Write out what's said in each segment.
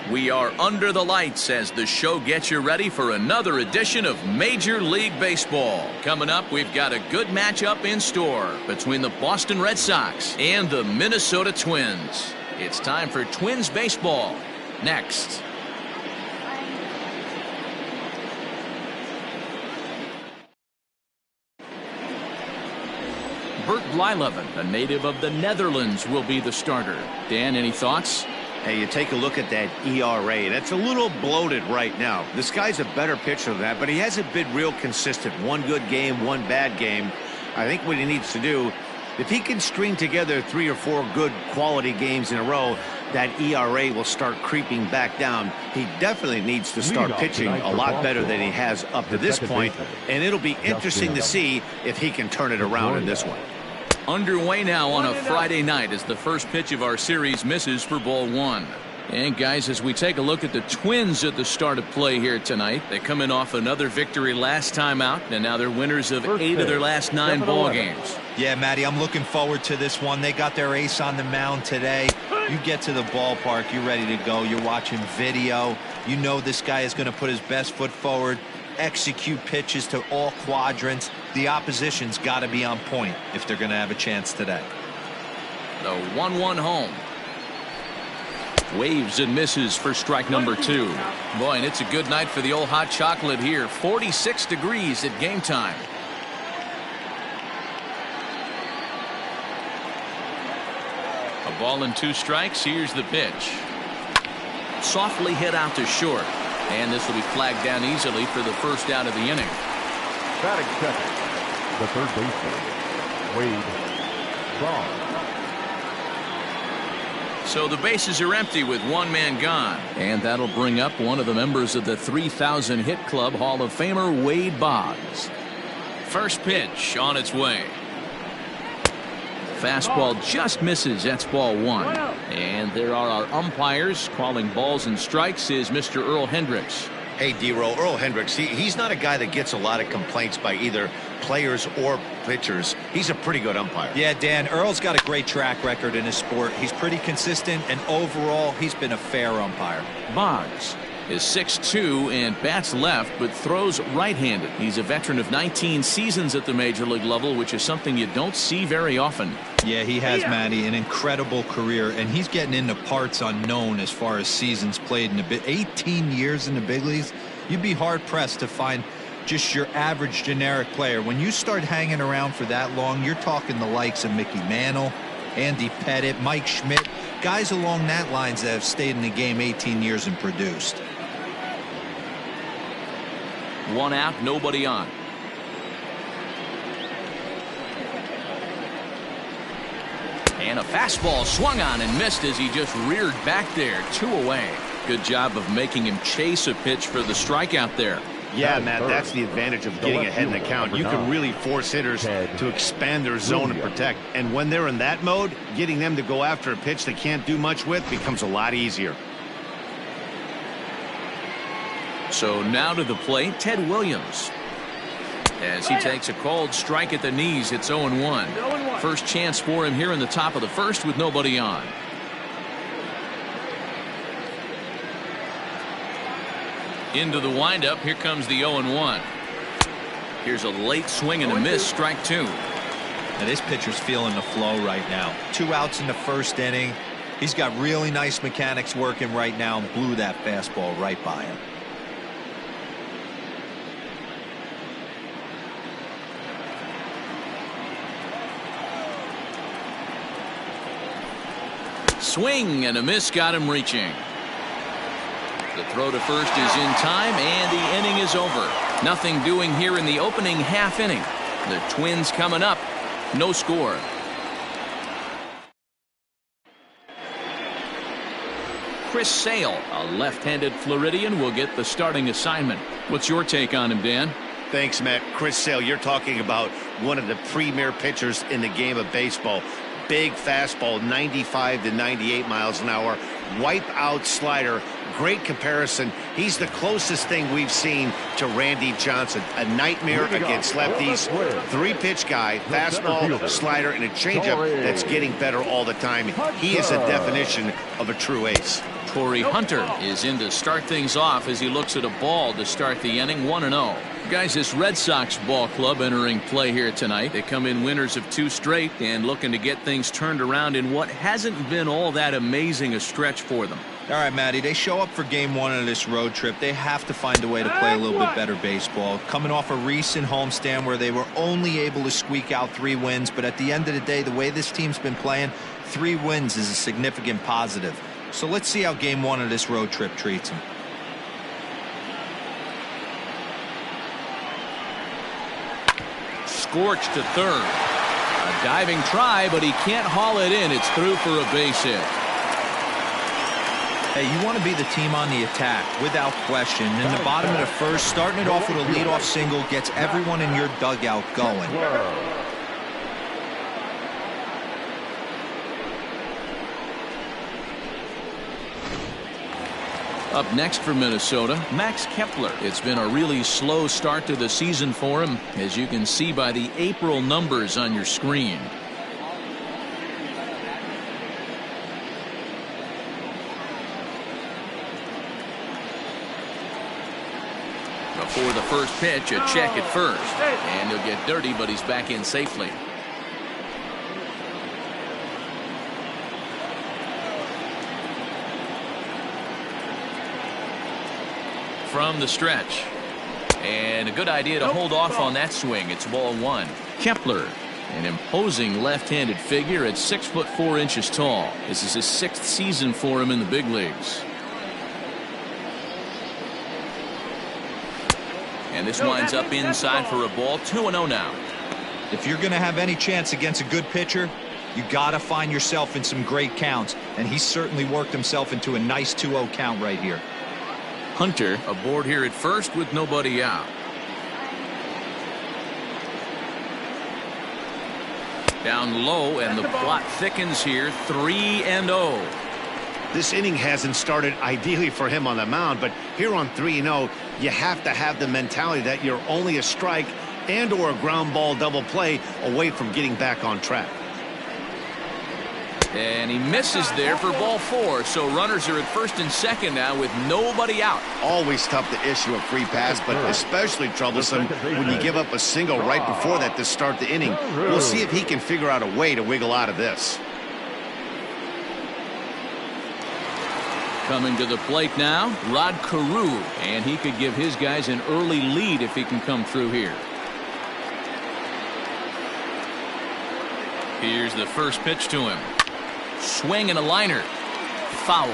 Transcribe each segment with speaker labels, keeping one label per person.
Speaker 1: We are under the lights as the show gets you ready for another edition of Major League Baseball. Coming up, we've got a good matchup in store between the Boston Red Sox and the Minnesota Twins. It's time for Twins baseball. Next. Bert Blyleven, a native of the Netherlands, will be the starter. Dan, any thoughts?
Speaker 2: Hey, you take a look at that ERA. That's a little bloated right now. This guy's a better pitcher than that, but he hasn't been real consistent. One good game, one bad game. I think what he needs to do, if he can string together 3 or 4 good quality games in a row, that ERA will start creeping back down. He definitely needs to start pitching a lot better than he has up to this point, and it'll be interesting to see if he can turn it around in this one.
Speaker 1: Underway now on a Friday night as the first pitch of our series misses for ball 1. And guys, as we take a look at the Twins at the start of play here tonight, they come in off another victory last time out, and now they're winners of 8 of their last 9 ball games.
Speaker 3: Yeah, Matty, I'm looking forward to this one. They got their ace on the mound today. You get to the ballpark, you're ready to go. You're watching video. You know this guy is going to put his best foot forward, execute pitches to all quadrants. The opposition's got to be on point if they're going to have a chance today.
Speaker 1: The 1-1 home. Waves and misses for strike number 2. Boy, and it's a good night for the old hot chocolate here. 46 degrees at game time. A ball and 2 strikes. Here's the pitch. Softly hit out to short. And this will be flagged down easily for the first out of the inning.
Speaker 4: Batting second, the third baseman, Wade Boggs.
Speaker 1: So the bases are empty with 1 man gone. And that'll bring up one of the members of the 3,000 hit club, Hall of Famer Wade Boggs. First pitch on its way. Fastball just misses. That's ball 1. And there are our umpires calling balls and strikes is Mr. Earl Hendricks.
Speaker 2: Hey, D-Roll, Earl Hendricks, he's not a guy that gets a lot of complaints by either players or pitchers. He's a pretty good umpire.
Speaker 3: Yeah, Dan, Earl's got a great track record in his sport. He's pretty consistent, and overall, he's been a fair umpire.
Speaker 1: Boggs is 6'2" and bats left but throws right-handed. He's a veteran of 19 seasons at the major league level, which is something you don't see very often.
Speaker 3: Yeah, he has, Matty, an incredible career, and he's getting into parts unknown as far as seasons played in the big 18 years in the big leagues. You'd be hard pressed to find just your average generic player. When you start hanging around for that long, you're talking the likes of Mickey Mantle, Andy Pettitte, Mike Schmidt, guys along that lines that have stayed in the game 18 years and produced.
Speaker 1: 1 out, nobody on. And a fastball swung on and missed as he just reared back there. 2 away. Good job of making him chase a pitch for the strikeout there.
Speaker 2: Yeah, Matt, that's the advantage of getting ahead in the count. You can really force hitters to expand their zone and protect. And when they're in that mode, getting them to go after a pitch they can't do much with becomes a lot easier.
Speaker 1: So now to the plate, Ted Williams. As he takes a called strike at the knees, it's 0-1. First chance for him here in the top of the first with nobody on. Into the windup, here comes the 0-1. Here's a late swing and a miss, strike 2.
Speaker 3: Now this pitcher's feeling the flow right now. 2 outs in the first inning. He's got really nice mechanics working right now and blew that fastball right by him.
Speaker 1: Swing and a miss got him reaching. The throw to first is in time and the inning is over. Nothing doing here in the opening half inning. The Twins coming up. No score. Chris Sale, a left-handed Floridian, will get the starting assignment. What's your take on him, Dan?
Speaker 2: Thanks, Matt. Chris Sale, you're talking about one of the premier pitchers in the game of baseball. Big fastball, 95 to 98 miles an hour. Wipe out slider. Great comparison. He's the closest thing we've seen to Randy Johnson. A nightmare against lefties. 3-pitch guy, fastball, slider, and a changeup that's getting better all the time. He is a definition of a true ace.
Speaker 1: Torrey Hunter is in to start things off as he looks at a ball to start the inning. 1-0. Guys, this Red Sox ball club entering play here tonight. They come in winners of 2 straight and looking to get things turned around in what hasn't been all that amazing a stretch for them.
Speaker 3: All right, Matty, they show up for game 1 of this road trip. They have to find a way to play a little bit better baseball. Coming off a recent homestand where they were only able to squeak out 3 wins, but at the end of the day, the way this team's been playing, 3 wins is a significant positive. So let's see how game 1 of this road trip treats them.
Speaker 1: Scorched to third. A diving try, but he can't haul it in. It's through for a base hit.
Speaker 3: Hey, you want to be the team on the attack, without question. In the bottom of the first, starting it off with a leadoff single gets everyone in your dugout going.
Speaker 1: Up next for Minnesota, Max Kepler. It's been a really slow start to the season for him, as you can see by the April numbers on your screen. Before the first pitch, a check at first. And he'll get dirty, but he's back in safely. From the stretch. And a good idea to hold off on that swing. It's ball 1. Kepler, an imposing left-handed figure at 6'4" tall. This is his 6th season for him in the big leagues. And this winds up inside for a ball. 2-0 now.
Speaker 3: If you're going to have any chance against a good pitcher, you got to find yourself in some great counts. And he's certainly worked himself into a nice 2-0 count right here.
Speaker 1: Hunter aboard here at first with nobody out. Down low, and the plot thickens here. 3-0.
Speaker 2: This inning hasn't started ideally for him on the mound, but here on 3-0, you have to have the mentality that you're only a strike and or a ground ball double play away from getting back on track.
Speaker 1: And he misses there for ball 4. So runners are at first and second now with nobody out.
Speaker 2: Always tough to issue a free pass, but especially troublesome when you give up a single right before that to start the inning. We'll see if he can figure out a way to wiggle out of this.
Speaker 1: Coming to the plate now, Rod Carew, and he could give his guys an early lead if he can come through here. Here's the first pitch to him. Swing and a liner. Foul.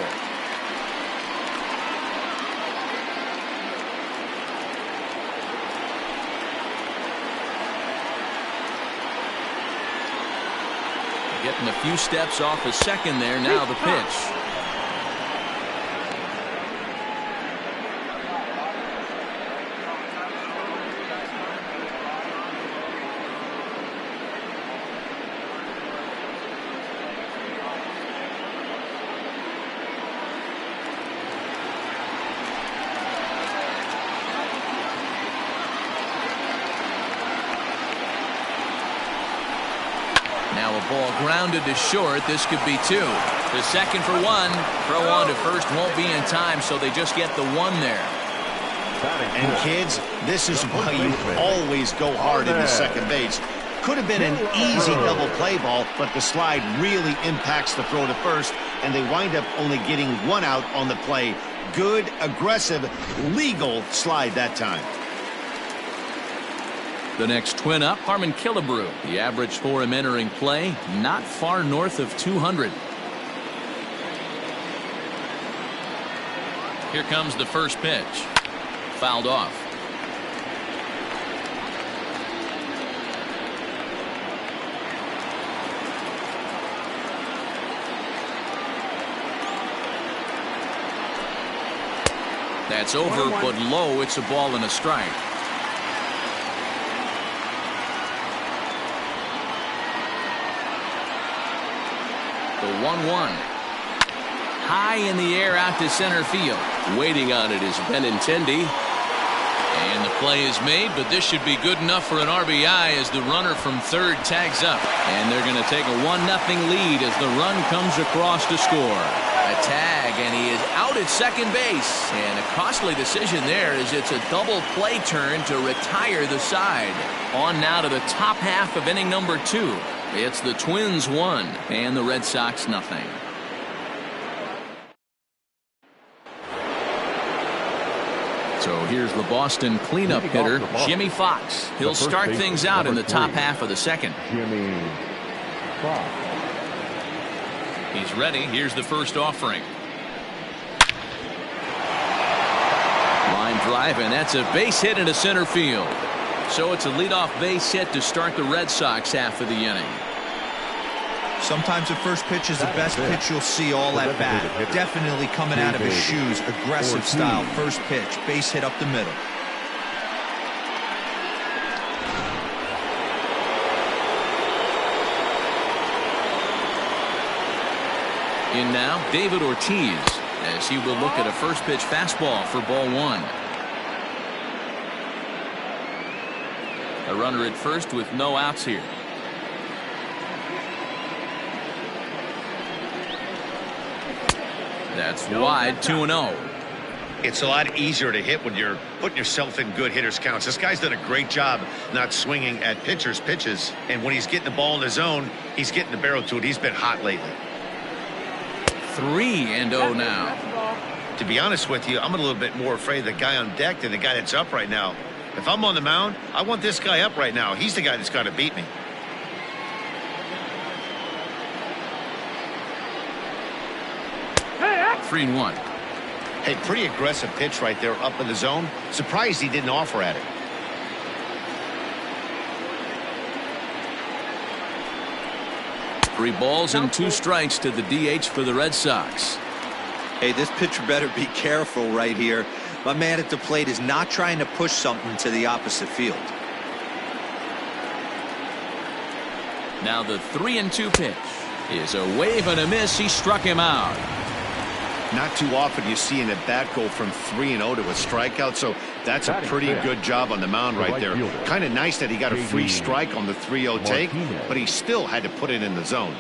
Speaker 1: Getting a few steps off a second there. Now the pitch. Now a ball grounded to short. This could be 2. The second for 1. Throw on to first won't be in time, so they just get the 1 there.
Speaker 2: And kids, this is why you always go hard in the second base. Could have been an easy double play ball, but the slide really impacts the throw to first, and they wind up only getting 1 out on the play. Good, aggressive, legal slide that time.
Speaker 1: The next twin up, Harmon Killebrew. The average for him entering play, not far north of 200. Here comes the first pitch. Fouled off. That's over, but low. It's a ball and a strike. The 1-1. High in the air out to center field. Waiting on it is Benintendi. And the play is made, but this should be good enough for an RBI as the runner from third tags up. And they're going to take a 1-0 lead as the run comes across to score. A tag, and he is out at second base. And a costly decision there as it's a double play turn to retire the side. On now to the top half of inning number 2. It's the Twins 1 and the Red Sox nothing. So here's the Boston cleanup hitter, Jimmy Fox. He'll start things out in the top half of the second.
Speaker 4: Jimmy Fox.
Speaker 1: He's ready. Here's the first offering. Line drive, and that's a base hit into center field. So it's a leadoff base hit to start the Red Sox half of the inning.
Speaker 3: Sometimes the first pitch is the best pitch you'll see all at bat. Definitely coming out of his shoes. Aggressive style. First pitch. Base hit up the middle.
Speaker 1: In now, David Ortiz, as he will look at a first pitch fastball for ball 1. A runner at first with no outs here. That's wide, 2-0.
Speaker 2: It's a lot easier to hit when you're putting yourself in good hitters counts. This guy's done a great job not swinging at pitchers' pitches. And when he's getting the ball in the zone, he's getting the barrel to it. He's been hot lately.
Speaker 1: 3-0 now.
Speaker 2: To be honest with you, I'm a little bit more afraid of the guy on deck than the guy that's up right now. If I'm on the mound, I want this guy up right now. He's the guy that's got to beat me.
Speaker 1: Hey, 3-1.
Speaker 2: Hey, pretty aggressive pitch right there up in the zone. Surprised he didn't offer at it.
Speaker 1: Three balls and 2 strikes to the DH for the Red Sox.
Speaker 3: Hey, this pitcher better be careful right here. My man at the plate is not trying to push something to the opposite field.
Speaker 1: Now the 3-2 pitch is a wave and a miss. He struck him out.
Speaker 2: Not too often you see an at-bat go from 3-0 to a strikeout, so that's a pretty good job on the mound right there. Kind of nice that he got a free strike on the 3-0 take, but he still had to put it in the zone.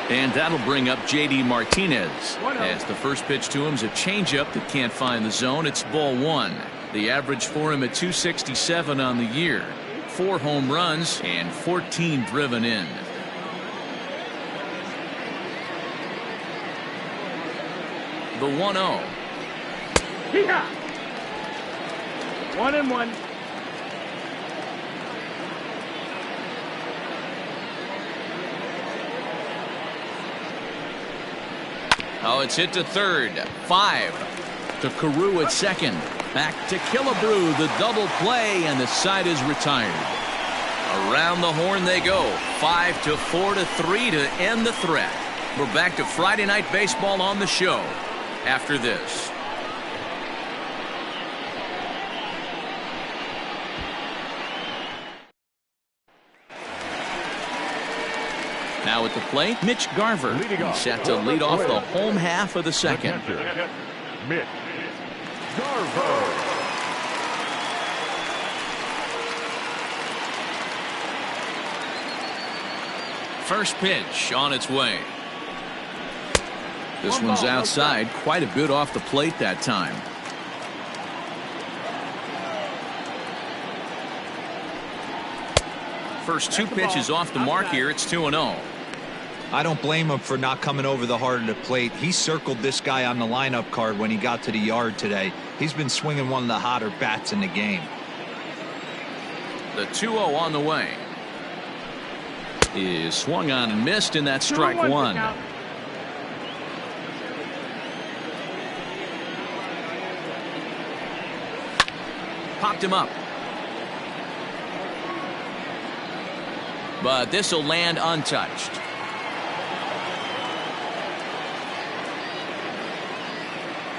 Speaker 1: And that'll bring up J.D. Martinez, as the first pitch to him is a changeup that can't find the zone. It's ball 1. The average for him at 267 on the year. 4 home runs and 14 driven in. The 1-0.
Speaker 5: 1-1.
Speaker 1: Oh, it's hit to third. 5 to Carew at second. Back to Killebrew, the double play, and the side is retired. Around the horn they go. 5-4 to 3 to end the threat. We're back to Friday Night Baseball on the show after this. Now at the plate, Mitch Garver. He's set to lead off the home half of the second.
Speaker 4: Mitch Garver.
Speaker 1: First pitch on its way. This one's outside, quite a bit off the plate that time. First 2 pitches off the mark here. It's 2-0.
Speaker 3: I don't blame him for not coming over the heart of the plate. He circled this guy on the lineup card when he got to the yard today. He's been swinging one of the hotter bats in the game.
Speaker 1: The 2-0 on the way. Is swung on and missed, and that's strike 1. Popped him up. But this will land untouched.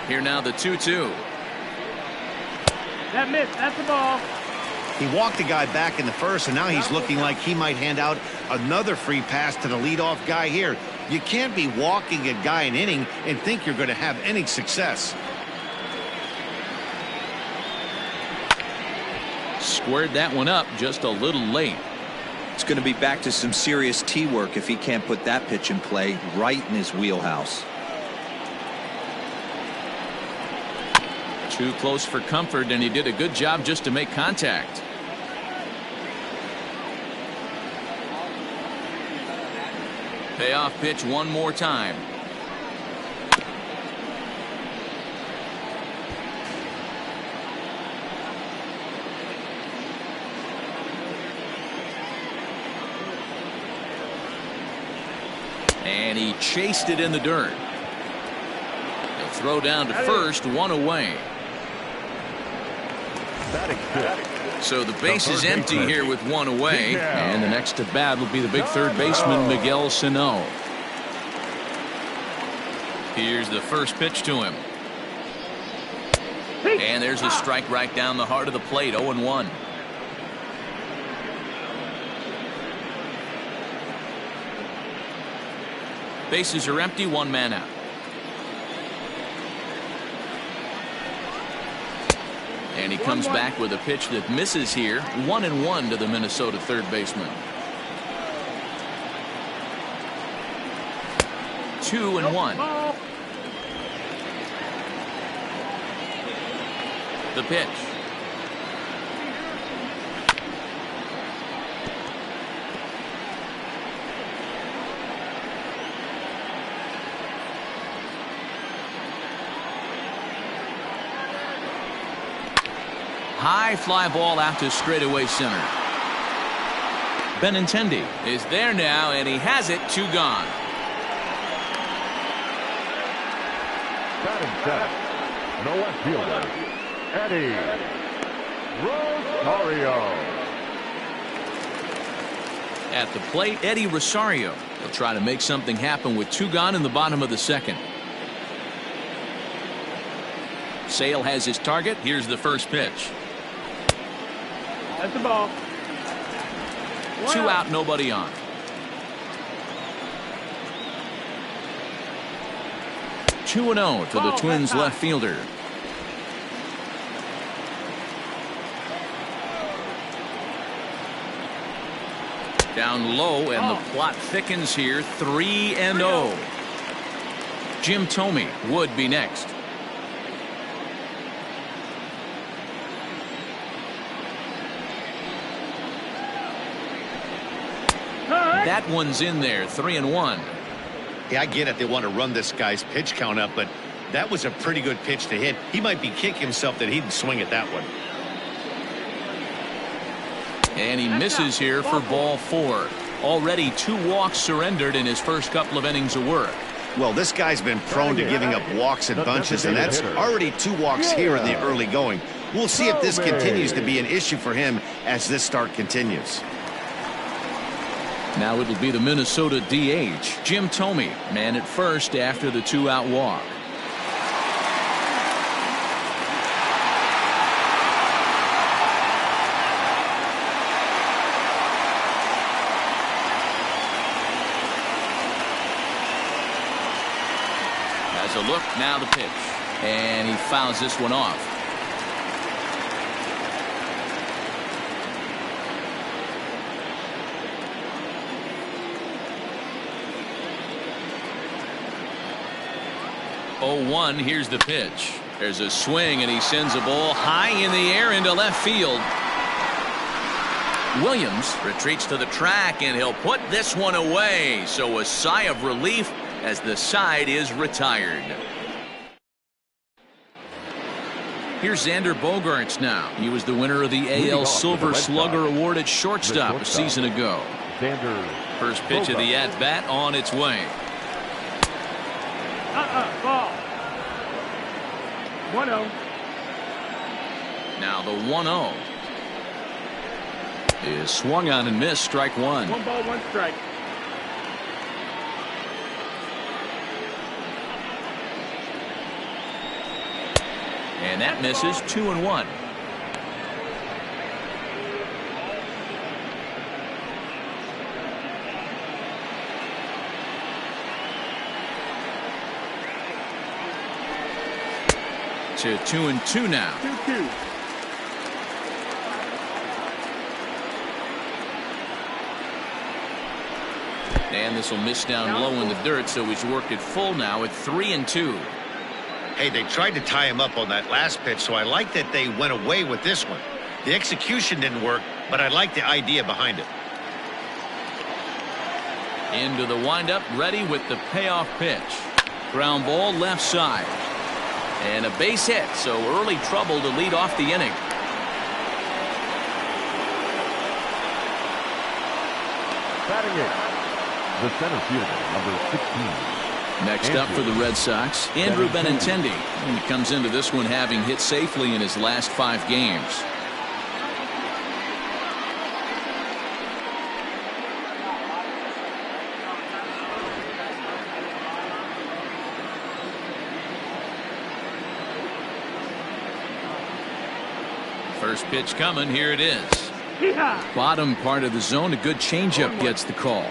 Speaker 1: Here now the 2-2.
Speaker 5: That missed. That's the ball.
Speaker 2: He walked the guy back in the first, and now he's looking like he might hand out another free pass to the leadoff guy here. You can't be walking a guy an inning and think you're going to have any success.
Speaker 1: squared that one up just a little late.
Speaker 3: It's going to be back to some serious tee work if he can't put that pitch in play right in his wheelhouse.
Speaker 1: Too close for comfort, and he did a good job just to make contact. Payoff pitch one more time. And he chased it in the dirt. He'll throw down to first, one away. So the base is empty here with one away, and the next to bat will be the big third baseman Miguel Sano. Here's the first pitch to him, and there's a strike right down the heart of the plate. 0-1. Bases are empty, one man out. And he comes back with a pitch that misses here. 1-1 to the Minnesota third baseman. 2-1. The pitch. High fly ball out to straightaway center. Benintendi is there now, and he has it. 2 gone.
Speaker 4: Batting center, no left fielder, Eddie Rosario.
Speaker 1: At the plate, Eddie Rosario. He'll try to make something happen with 2 gone in the bottom of the second. Sale has his target. Here's the first pitch.
Speaker 5: That's the ball.
Speaker 1: 2 out, nobody on. Two and 0 to the Twins left fielder. Down low, and the plot thickens here. 3-0. Jim Thome would be next. That one's in there. 3-1.
Speaker 2: Yeah, I get it. They want to run this guy's pitch count up, but that was a pretty good pitch to hit. He might be kicking himself that he didn't swing at that one.
Speaker 1: And he misses here for ball 4. Already 2 walks surrendered in his first couple of innings of work.
Speaker 2: Well, this guy's been prone to giving up walks in bunches, and that's already 2 walks here in the early going. We'll see if this continues to be an issue for him as this start continues.
Speaker 1: Now it'll be the Minnesota DH, Jim Thome, man at first after the 2-out walk. Has a look, now the pitch. And he fouls this one off. Oh, here's the pitch. There's a swing, and he sends a ball high in the air into left field. Williams retreats to the track, and he'll put this one away. So a sigh of relief as the side is retired. Here's Xander Bogaerts now. He was the winner of the AL Silver Slugger Award at shortstop a season ago. First pitch of the at-bat on its way.
Speaker 5: Ball. 1-0.
Speaker 1: Now the 1-0 is swung on and missed. Strike 1.
Speaker 5: 1 ball, 1 strike.
Speaker 1: And that misses. 2-1. To 2-2 now.
Speaker 5: 2-2.
Speaker 1: And this will miss down low in the dirt, so he's worked it full now at 3-2.
Speaker 2: Hey, they tried to tie him up on that last pitch, so I like that they went away with this one. The execution didn't work, but I like the idea behind it.
Speaker 1: Into the windup, ready with the payoff pitch. Ground ball left side. And a base hit, so early trouble to lead off the inning.
Speaker 4: Batting it, the center fielder, number 16.
Speaker 1: Next up for the Red Sox, Andrew Benintendi. And he comes into this one having hit safely in his last 5 games. First pitch coming. Here it is. Bottom part of the zone. A good changeup gets the call.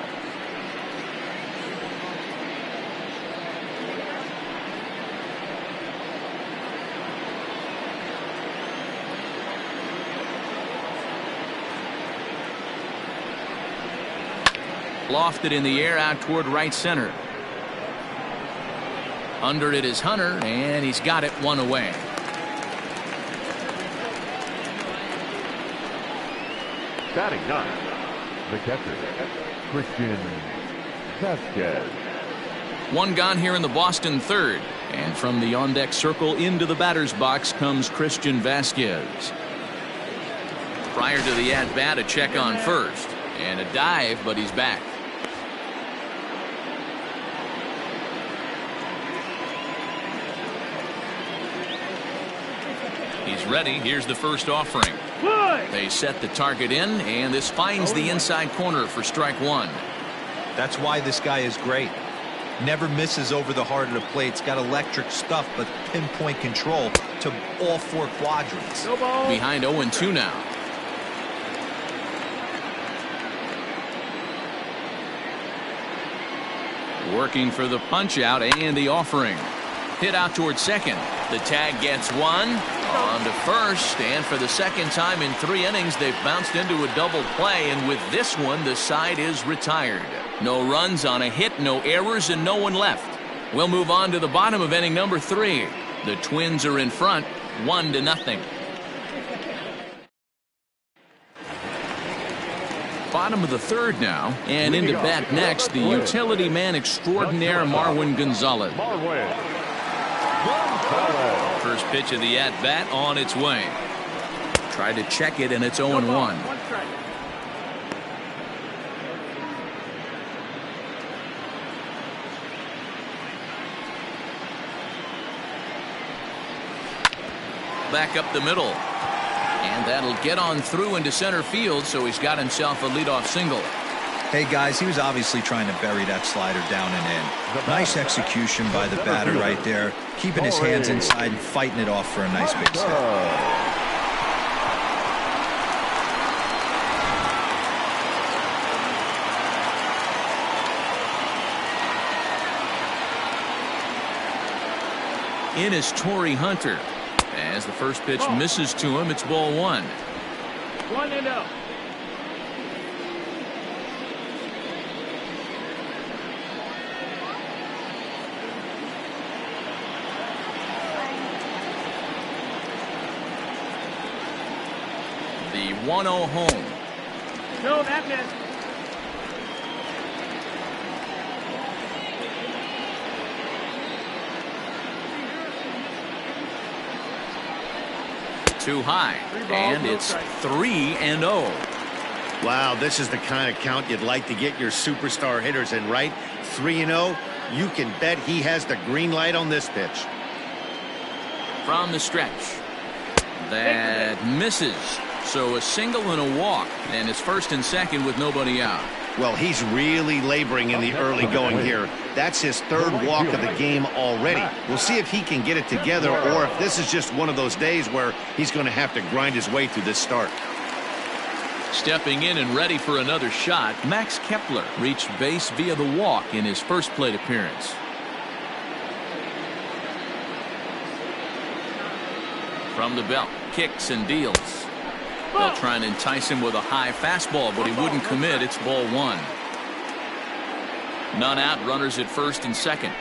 Speaker 1: Lofted in the air out toward right center. Under it is Hunter, and he's got it one away.
Speaker 4: Batting 9, the catcher, Christian Vasquez.
Speaker 1: One gone here in the Boston third. And from the on-deck circle into the batter's box comes Christian Vasquez. Prior to the at-bat, a check on first. And a dive, but he's back. He's ready. Here's the first offering. They set the target in, and this finds the inside corner for strike one.
Speaker 3: That's why this guy is great. Never misses over the heart of the plate. It's got electric stuff, but pinpoint control to all 4 quadrants.
Speaker 1: Behind 0-2 now. Working for the punch out and the offering. Hit out towards second. The tag gets one. On to first, and for the second time in 3 innings, they've bounced into a double play, and with this one, the side is retired. No runs on a hit, no errors, and no one left. We'll move on to the bottom of inning number 3. The Twins are in front, 1-0. Bottom of the third now, and into bat next, the utility man extraordinaire Marwin Gonzalez. First pitch of the at-bat on its way. Tried to check it, and it's 0-1. Back up the middle. And that'll get on through into center field, so he's got himself a leadoff single.
Speaker 3: Hey, guys, he was obviously trying to bury that slider down and in. Nice execution by the batter right there, keeping his hands inside and fighting it off for a nice base hit.
Speaker 1: In is Torrey Hunter. As the first pitch misses to him, it's ball 1.
Speaker 5: 1-0.
Speaker 1: The 1-0 home.
Speaker 5: No, that missed.
Speaker 1: Too high, and it's 3-0.
Speaker 2: Wow, this is the kind of count you'd like to get your superstar hitters in, right? 3-0. You can bet he has the green light on this pitch.
Speaker 1: From the stretch. That misses. So a single and a walk, and it's first and second with nobody out.
Speaker 2: Well, he's really laboring in the early going here. That's his 3rd walk of the game already. We'll see if he can get it together, or if this is just one of those days where he's going to have to grind his way through this start.
Speaker 1: Stepping in and ready for another shot, Max Kepler reached base via the walk in his first plate appearance. From the belt, kicks and deals. They'll try and entice him with a high fastball, but he wouldn't commit. It's ball 1. None out, runners at first and second.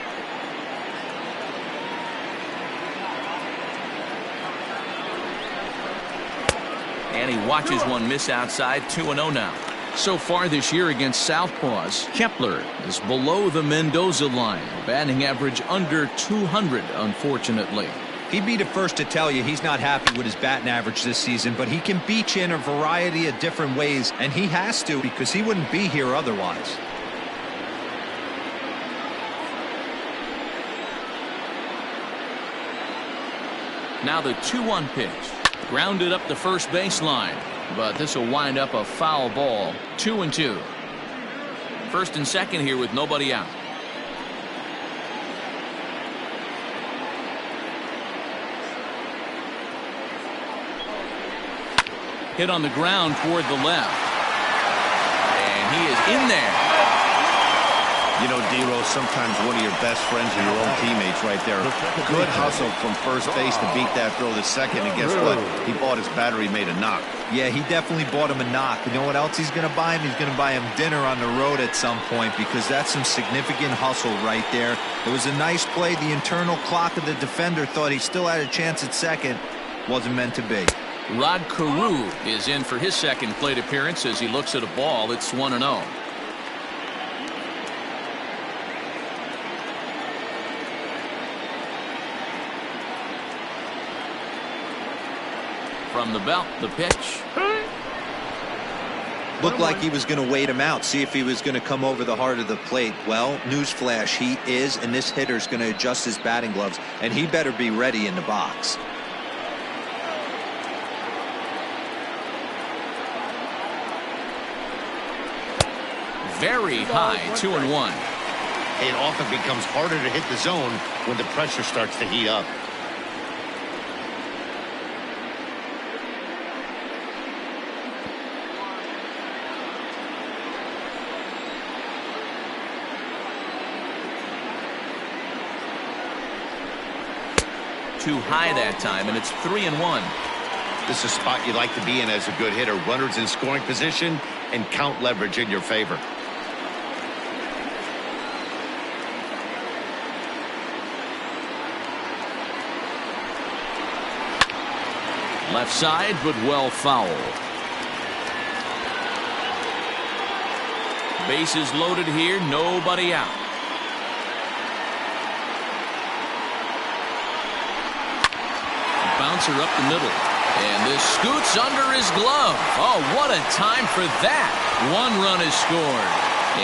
Speaker 1: And he watches one miss outside. 2-0 now. So far this year against Southpaws, Kepler is below the Mendoza line. Batting average under 200, unfortunately.
Speaker 3: He'd be the first to tell you he's not happy with his batting average this season, but he can beat you in a variety of different ways, and he has to because he wouldn't be here otherwise.
Speaker 1: Now the 2-1 pitch. Grounded up the first baseline, but this will wind up a foul ball. 2-2. First and second here with nobody out. Hit on the ground toward the left. And he is in there.
Speaker 2: You know, D-Rose, sometimes one of your best friends are your own teammates right there. Good hustle from first base to beat that throw to second, and guess what? He bought his battery, made a knock.
Speaker 3: Yeah, he definitely bought him a knock. You know what else he's going to buy him? He's going to buy him dinner on the road at some point because that's some significant hustle right there. It was a nice play. The internal clock of the defender thought he still had a chance at second. Wasn't meant to be.
Speaker 1: Rod Carew is in for his second plate appearance as he looks at a ball. It's 1-0. From the belt, the pitch.
Speaker 3: Looked like he was going to wait him out, see if he was going to come over the heart of the plate. Well, newsflash, he is, and this hitter's going to adjust his batting gloves, and he better be ready in the box.
Speaker 1: Very high, 2-1.
Speaker 2: It often becomes harder to hit the zone when the pressure starts to heat up.
Speaker 1: Too high that time, and it's 3-1.
Speaker 2: This is a spot you like to be in as a good hitter. Runners in scoring position and count leverage in your favor.
Speaker 1: Left side, but well foul. Bases loaded here, nobody out. Bouncer up the middle. And this scoots under his glove. Oh, what a time for that. One run is scored.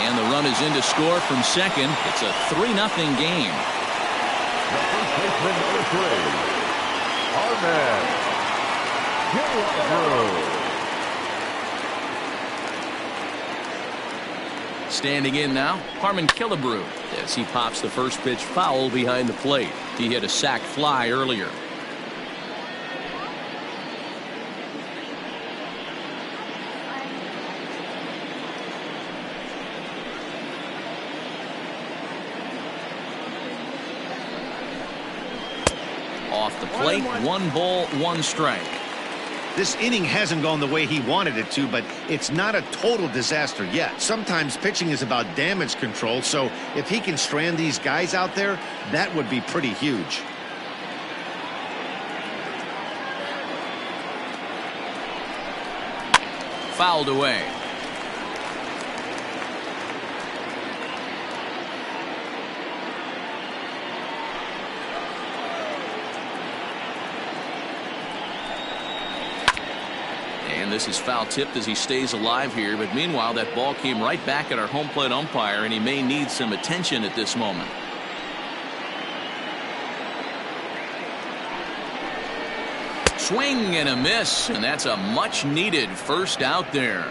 Speaker 1: And the run is in to score from second. It's a 3-0 game.
Speaker 4: The first baseman, number 3, Arnett.
Speaker 1: Standing in now, Harmon Killebrew, as he pops the first pitch foul behind the plate. He hit a sac fly earlier. Off the plate, 1 ball, 1 strike.
Speaker 2: This inning hasn't gone the way he wanted it to, but it's not a total disaster yet. Sometimes pitching is about damage control, so if he can strand these guys out there, that would be pretty huge.
Speaker 1: Fouled away. And this is foul tipped as he stays alive here, but meanwhile that ball came right back at our home plate umpire, and he may need some attention at this moment. Swing and a miss, and that's a much needed first out there.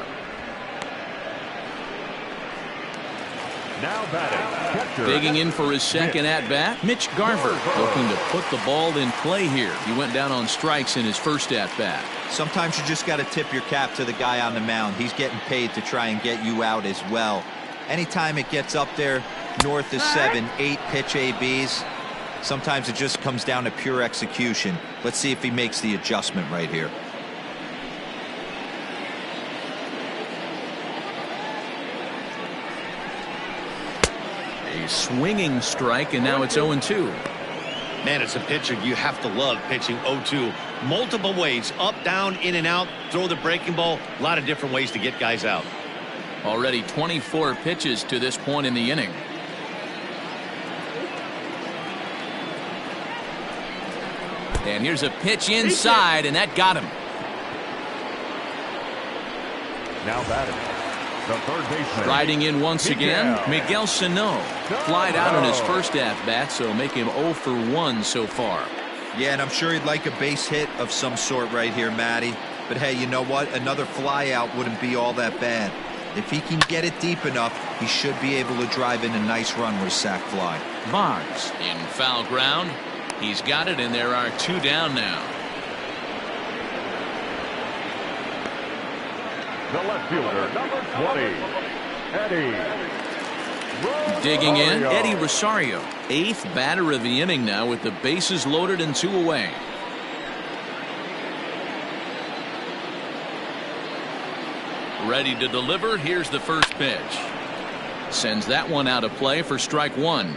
Speaker 4: Now batting, catcher.
Speaker 1: Digging in for his second at-bat, Mitch Garver, looking to put the ball in play here. He went down on strikes in his first at-bat.
Speaker 3: Sometimes you just got to tip your cap to the guy on the mound. He's getting paid to try and get you out as well. Anytime it gets up there north of 7, 8 pitch ABs, sometimes it just comes down to pure execution. Let's see if he makes the adjustment right here.
Speaker 1: swinging strike, and now it's 0-2.
Speaker 2: Man, it's a pitcher you have to love pitching 0-2. Multiple ways, up, down, in and out, throw the breaking ball. A lot of different ways to get guys out.
Speaker 1: Already 24 pitches to this point in the inning. And here's a pitch inside, and that got him.
Speaker 4: Now batting, the third baseman.
Speaker 1: Striding in once again, Miguel Sano. Flied out in his first at-bat, so make him 0 for 1 so far.
Speaker 3: Yeah, and I'm sure he'd like a base hit of some sort right here, Matty. But hey, you know what? Another fly out wouldn't be all that bad. If he can get it deep enough, he should be able to drive in a nice run with a sac fly.
Speaker 1: Barnes in foul ground. He's got it, and there are 2 down now.
Speaker 4: The left fielder, number 20, Eddie.
Speaker 1: Digging in, Eddie Rosario. 8th batter of the inning now with the bases loaded and 2 away. Ready to deliver. Here's the first pitch. Sends that one out of play for strike 1.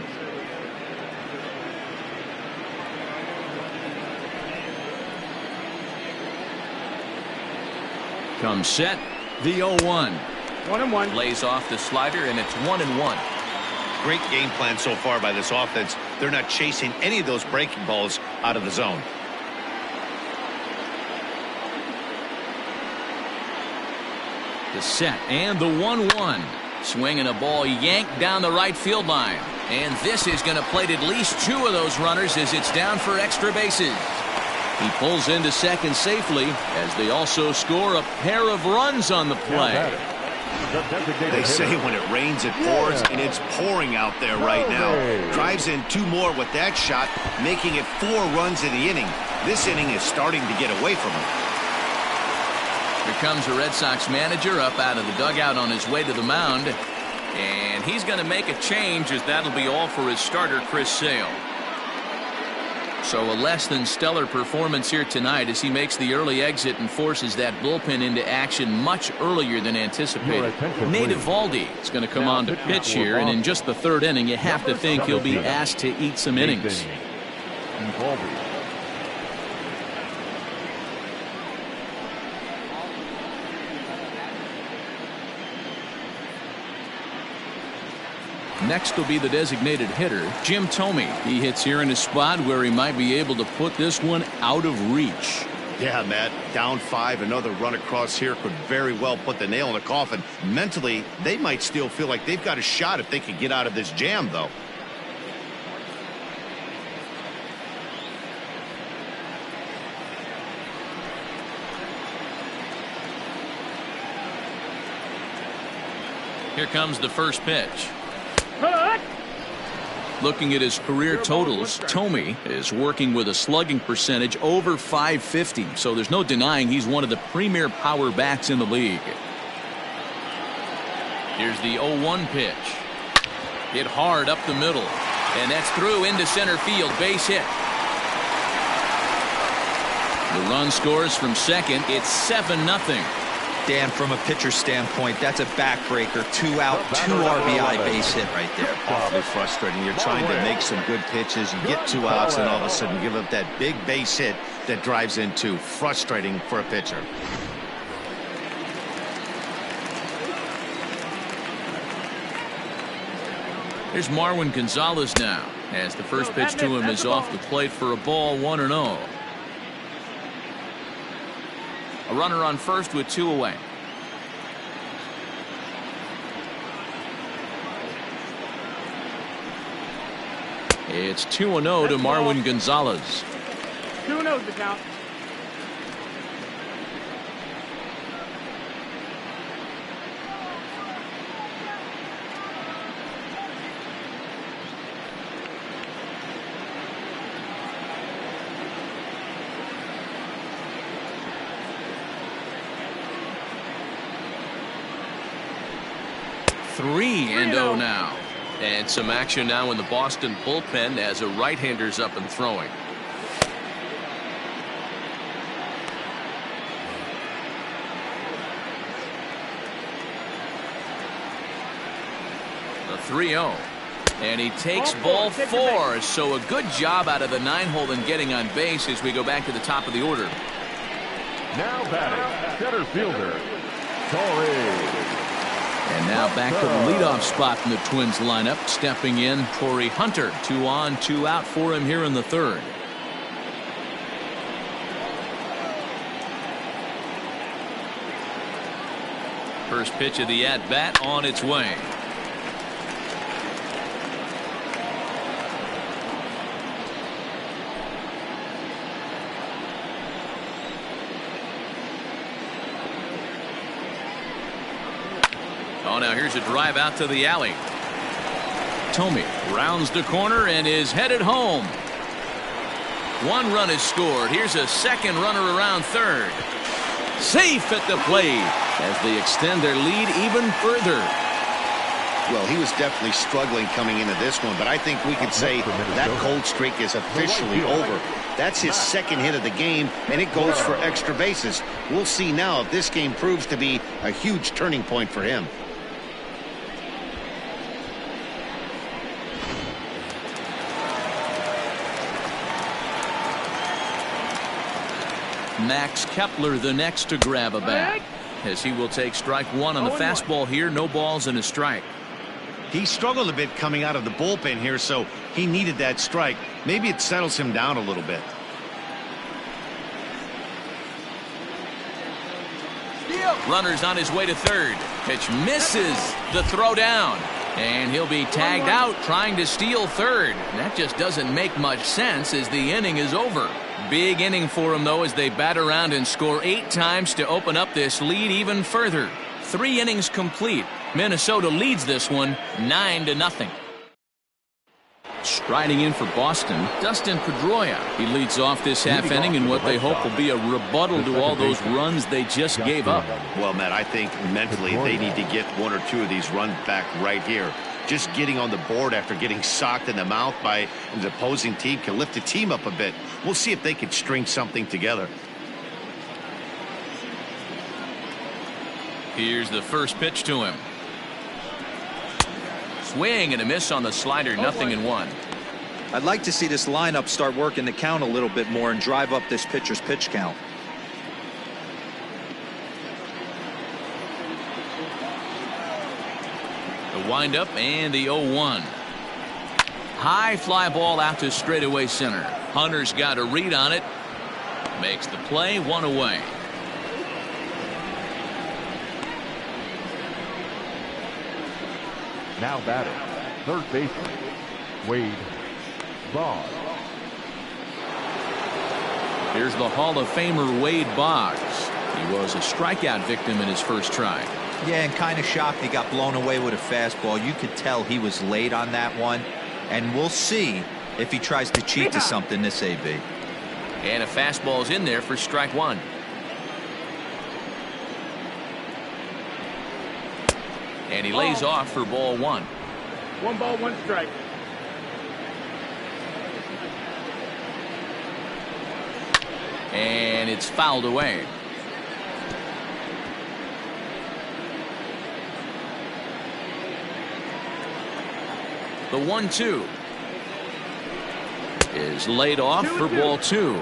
Speaker 1: Comes set. The 0-1.
Speaker 5: 1-1.
Speaker 1: Lays off the slider, and it's 1-1.
Speaker 2: Great game plan so far by this offense. They're not chasing any of those breaking balls out of the zone.
Speaker 1: The set and the 1-1. Swinging a ball yanked down the right field line. And this is going to plate at least 2 of those runners as it's down for extra bases. He pulls into second safely as they also score a pair of runs on the play.
Speaker 2: They say when it rains, it pours, and it's pouring out there right now. Drives in 2 more with that shot, making it 4 runs in the inning. This inning is starting to get away from him.
Speaker 1: Here comes the Red Sox manager up out of the dugout on his way to the mound. And he's going to make a change, as that'll be all for his starter, Chris Sale. So a less than stellar performance here tonight as he makes the early exit and forces that bullpen into action much earlier than anticipated. Nate Eovaldi is going to come on to pitch here, and in just the 3rd inning, you have to think he'll be asked to eat some innings. Next will be the designated hitter, Jim Thome. He hits here in a spot where he might be able to put this one out of reach.
Speaker 2: Yeah, Matt, down 5, another run across here could very well put the nail in the coffin. Mentally, they might still feel like they've got a shot if they can get out of this jam, though.
Speaker 1: Here comes the first pitch. Looking at his career totals, Thome is working with a slugging percentage over .550, so there's no denying he's one of the premier power bats in the league. Here's the 0-1 pitch. Hit hard up the middle, and that's through into center field. Base hit. The run scores from second. It's 7-0.
Speaker 3: Dan, from a pitcher standpoint, that's a backbreaker. 2 out, 2 RBI base hit right there.
Speaker 2: Awfully frustrating. You're trying to make some good pitches. You get 2 outs, and all of a sudden give up that big base hit that drives in 2. Frustrating for a pitcher.
Speaker 1: Here's Marwin Gonzalez now, as the first pitch to him is off the plate for a ball, 1-0. A runner on first with 2 away. It's 2-0 to Marwin Gonzalez.
Speaker 5: 2-0 the count.
Speaker 1: Three and 0 now. And some action now in the Boston bullpen as a right-hander's up and throwing. The 3-0. And he takes ball 4, so a good job out of the 9-hole in getting on base as we go back to the top of the order.
Speaker 4: Now batting, center fielder, Torrey.
Speaker 1: And now back to the leadoff spot in the Twins lineup. Stepping in, Torrey Hunter. 2 on, 2 out for him here in the third. First pitch of the at-bat on its way. Oh, now here's a drive out to the alley. Tomey rounds the corner and is headed home. 1 run is scored. Here's a second runner around third. Safe at the plate as they extend their lead even further.
Speaker 2: Well, he was definitely struggling coming into this one, but I think we could say that cold streak is officially over. That's his second hit of the game, and it goes for extra bases. We'll see now if this game proves to be a huge turning point for him.
Speaker 1: Max Kepler the next to grab a bat, as he will take strike 1 on the fastball here. No balls and a strike.
Speaker 2: He struggled a bit coming out of the bullpen here, so he needed that strike. Maybe it settles him down a little bit.
Speaker 1: Runner's on his way to third. Pitch misses the throw down. And he'll be tagged out trying to steal third. That just doesn't make much sense as the inning is over. Big inning for him, though, as they bat around and score 8 times to open up this lead even further. 3 innings complete. Minnesota leads this one 9-0. Striding in for Boston, Dustin Pedroia. He leads off this half inning in what they hope will be a rebuttal to all those runs they just gave up.
Speaker 2: Well, Matt, I think mentally they need to get 1 or 2 of these runs back right here. Just getting on the board after getting socked in the mouth by the opposing team can lift the team up a bit. We'll see if they can string something together.
Speaker 1: Here's the first pitch to him. Swing and a miss on the slider. 0-1.
Speaker 3: I'd like to see this lineup start working the count a little bit more and drive up this pitcher's pitch count.
Speaker 1: The windup and the 0-1. High fly ball out to straightaway center. Hunter's got a read on it. Makes the play. 1 away.
Speaker 4: Now batting, third baseman, Wade Boggs.
Speaker 1: Here's the Hall of Famer Wade Boggs. He was a strikeout victim in his first try.
Speaker 3: Yeah, and kind of shocked he got blown away with a fastball. You could tell he was late on that one. And we'll see if he tries to cheat to something this AB.
Speaker 1: And a fastball's in there for strike 1. And he lays off for ball 1.
Speaker 5: 1 ball, 1 strike.
Speaker 1: And it's fouled away. The 1-2 is laid off for ball 2.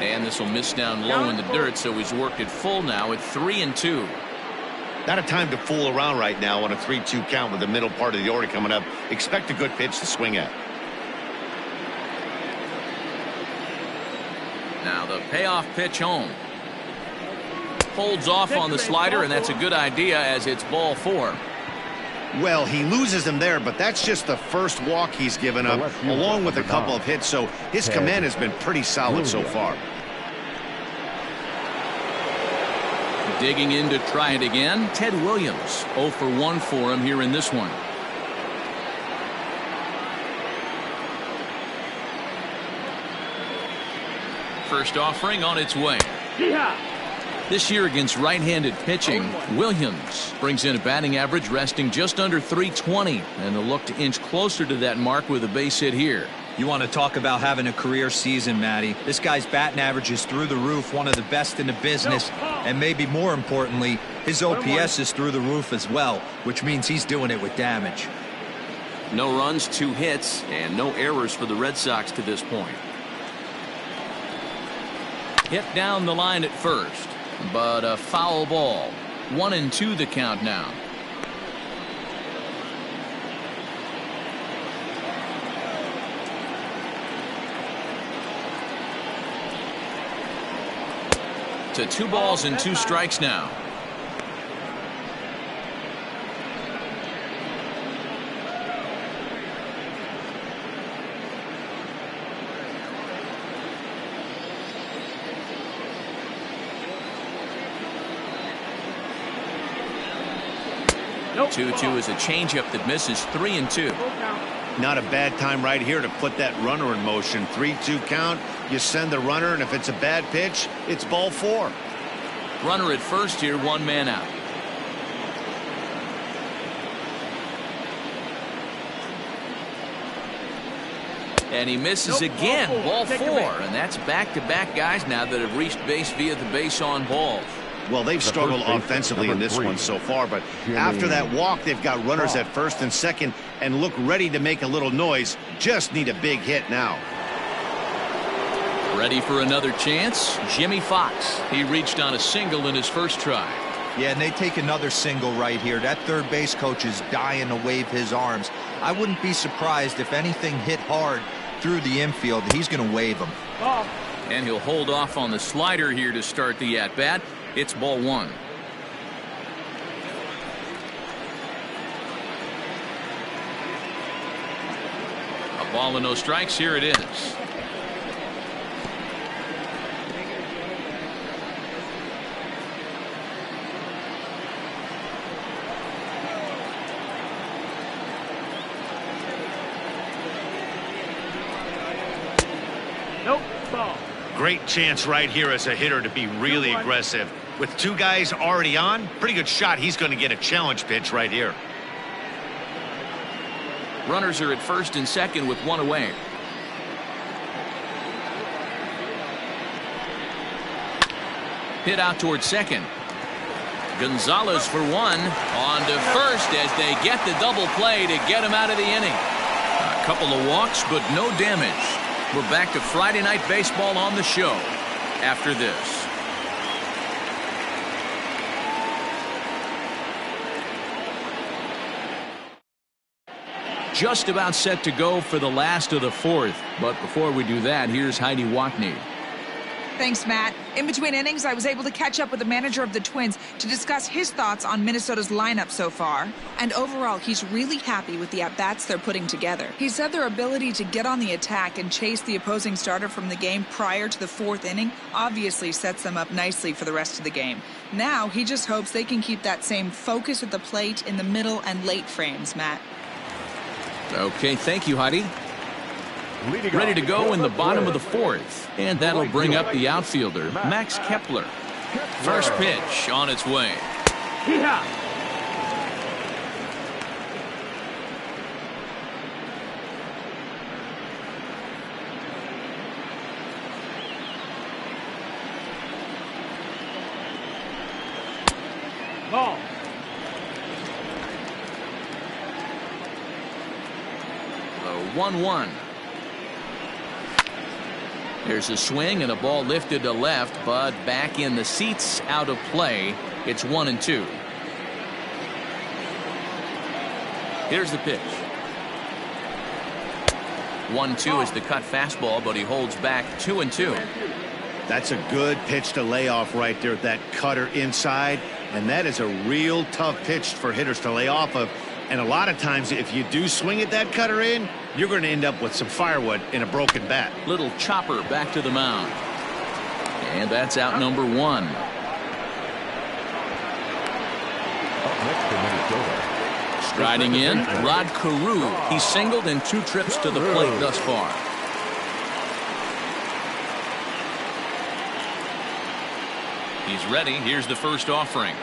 Speaker 1: And this will miss down low in the dirt, so he's worked it full now at 3-2.
Speaker 2: Not a time to fool around right now on a 3-2 count with the middle part of the order coming up. Expect a good pitch to swing at.
Speaker 1: Now the payoff pitch home. Holds off on the slider, and that's a good idea as it's ball 4.
Speaker 2: Well, he loses him there, but that's just the first walk he's given up, along with a couple of hits, so his command has been pretty solid so far.
Speaker 1: Digging in to try it again, Ted Williams. 0 for 1 for him here in this one. First offering on its way. This year against right-handed pitching, Williams brings in a batting average resting just under 320, and a look to inch closer to that mark with a base hit here.
Speaker 3: You want to talk about having a career season, Matty. This guy's batting average is through the roof, one of the best in the business, and maybe more importantly, his OPS is through the roof as well, which means he's doing it with damage.
Speaker 1: No runs, 2 hits, and no errors for the Red Sox to this point. Hit down the line at first, but a foul ball. 1-2 the count now. To 2 balls and 2 strikes now.
Speaker 5: Nope.
Speaker 1: 2-2 is a changeup that misses. 3-2.
Speaker 2: Not a bad time right here to put that runner in motion. 3-2 count. You send the runner, and if it's a bad pitch, it's ball 4.
Speaker 1: Runner at first here, 1 man out. And he misses again. Ball 4. And that's back-to-back guys now that have reached base via the base on balls.
Speaker 2: Well, they've struggled offensively in this one so far, but after that walk, they've got runners at first and second and look ready to make a little noise. Just need a big hit now.
Speaker 1: Ready for another chance? Jimmy Fox. He reached on a single in his first try.
Speaker 3: Yeah, and they take another single right here. That third base coach is dying to wave his arms. I wouldn't be surprised if anything hit hard through the infield. He's going to wave them.
Speaker 1: And he'll hold off on the slider here to start the at-bat. It's ball 1. A ball and no strikes. Here it is.
Speaker 5: Nope. Ball.
Speaker 2: Great chance right here as a hitter to be really aggressive. With 2 guys already on, pretty good shot. He's going to get a challenge pitch right here.
Speaker 1: Runners are at first and second with 1 away. Hit out towards second. Gonzalez for 1. On to first as they get the double play to get him out of the inning. A couple of walks, but no damage. We're back to Friday Night Baseball on the show after this. Just about set to go for the last of the 4th. But before we do that, here's Heidi Watney.
Speaker 6: Thanks, Matt. In between innings, I was able to catch up with the manager of the Twins to discuss his thoughts on Minnesota's lineup so far. And overall, he's really happy with the at-bats they're putting together. He said their ability to get on the attack and chase the opposing starter from the game prior to the 4th inning obviously sets them up nicely for the rest of the game. Now, he just hopes they can keep that same focus at the plate in the middle and late frames, Matt.
Speaker 1: Okay, thank you, Heidi. Ready to go in the bottom of the 4th. And that'll bring up the outfielder, Max Kepler. First pitch on its way.
Speaker 5: Yeah. Ball.
Speaker 1: 1-1. There's a swing and a ball lifted to left, but back in the seats, out of play. It's 1-2. Here's the pitch. 1-2 is the cut fastball, but he holds back 2-2.
Speaker 2: That's a good pitch to lay off right there. That cutter inside, and that is a real tough pitch for hitters to lay off of. And a lot of times, if you do swing at that cutter in, you're going to end up with some firewood in a broken bat.
Speaker 1: Little chopper back to the mound. And that's out number 1.
Speaker 4: Up next to Minnesota.
Speaker 1: Striding in, Rod Carew. He's singled in 2 trips to the plate thus far. He's ready. Here's the first offering.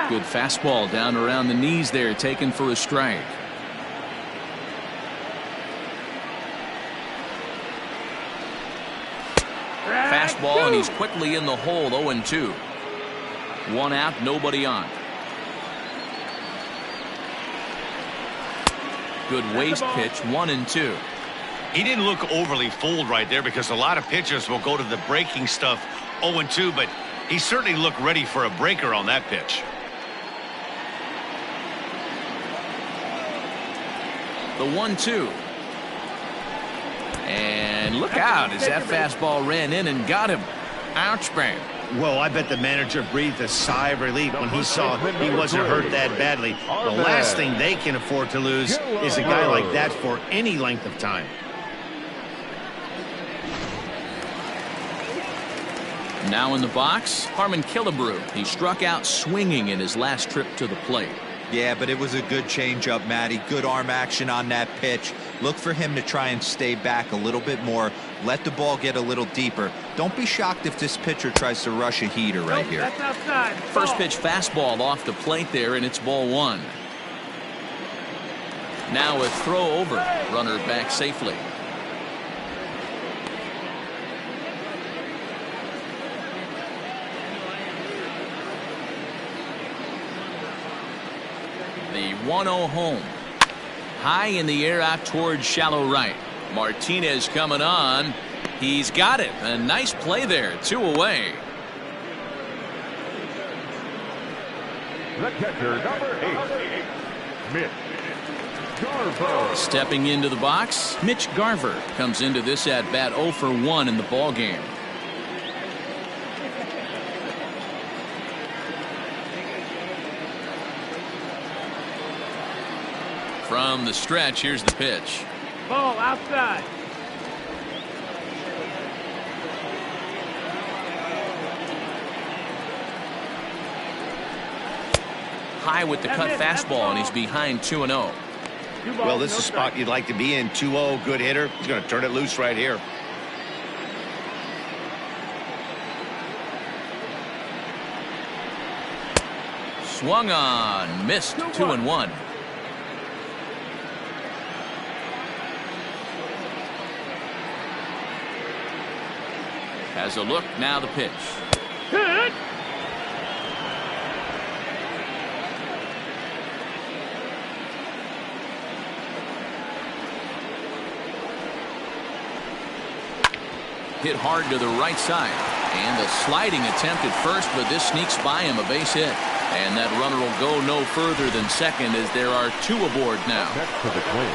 Speaker 1: Good fastball down around the knees there, taken for a strike. fastball, and he's quickly in the hole. 0-2. One out, nobody on. Good waist pitch. 1-2.
Speaker 2: He didn't look overly fooled right there because a lot of pitchers will go to the breaking stuff 0-2, but he certainly looked ready for a breaker on that pitch.
Speaker 1: The 1-2. And look out as that fastball ran in and got him. Ouch, bang.
Speaker 2: Well, I bet the manager breathed a sigh of relief when he saw he wasn't hurt that badly. The last thing they can afford to lose is a guy like that for any length of time.
Speaker 1: Now in the box, Harmon Killebrew. He struck out swinging in his last trip to the plate.
Speaker 3: Yeah, but it was a good changeup, Matty. Good arm action on that pitch. Look for him to try and stay back a little bit more. Let the ball get a little deeper. Don't be shocked if this pitcher tries to rush a heater right here.
Speaker 5: That's outside.
Speaker 1: First pitch fastball off the plate there, and it's ball one. Now a throw over. Runner back safely. The 1-0 home. High in the air out towards shallow right. Martinez coming on. He's got it. A nice play there. 2 away.
Speaker 4: The catcher, number 8, Mitch Garver.
Speaker 1: Stepping into the box, Mitch Garver comes into this at bat 0 for 1 in the ball game. From the stretch, here's the pitch.
Speaker 5: Ball outside.
Speaker 1: High with the cut fastball, and he's behind 2-0.
Speaker 2: Well, this is a spot you'd like to be in. 2-0, good hitter. He's going to turn it loose right here.
Speaker 1: Swung on, missed. 2-1. Has a look, now the pitch.
Speaker 5: Hit.
Speaker 1: Hit hard to the right side. And a sliding attempt at first, but this sneaks by him, a base hit. And that runner will go no further than second as there are 2 aboard now.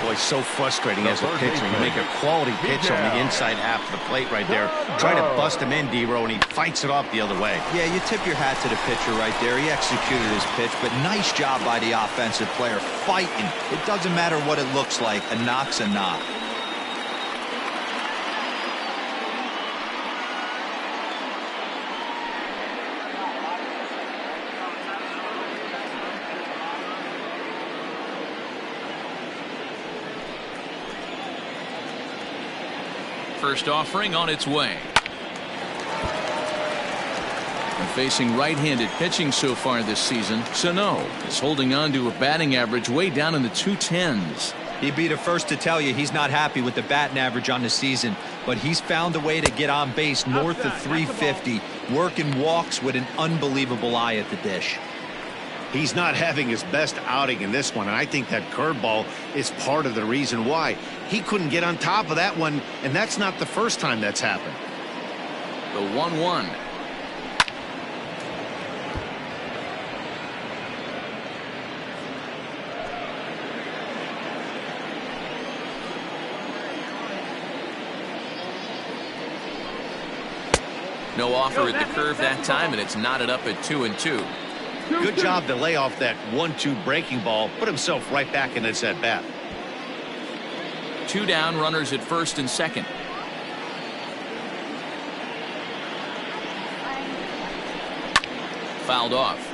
Speaker 2: Boy, so frustrating as a pitcher. You make a quality pitch on the inside half of the plate right there. Try to bust him in, D-Row, and he fights it off the other way.
Speaker 3: Yeah, you tip your hat to the pitcher right there. He executed his pitch, but nice job by the offensive player fighting. It doesn't matter what it looks like. A knock's a knock.
Speaker 1: First offering on its way. And facing right-handed pitching so far this season, Sano is holding on to a batting average way down in the 210s.
Speaker 3: He'd be the first to tell you he's not happy with the batting average on the season, but he's found a way to get on base north of 350, working walks with an unbelievable eye at the dish.
Speaker 2: He's not having his best outing in this one, and I think that curveball is part of the reason why. He couldn't get on top of that one, and that's not the first time that's happened.
Speaker 1: The 1-1. No offer at the curve that time, and it's knotted up at 2-2.
Speaker 2: Good job to lay off that 1-2 breaking ball, put himself right back in this at bat.
Speaker 1: 2 down, runners at first and second. Fouled off.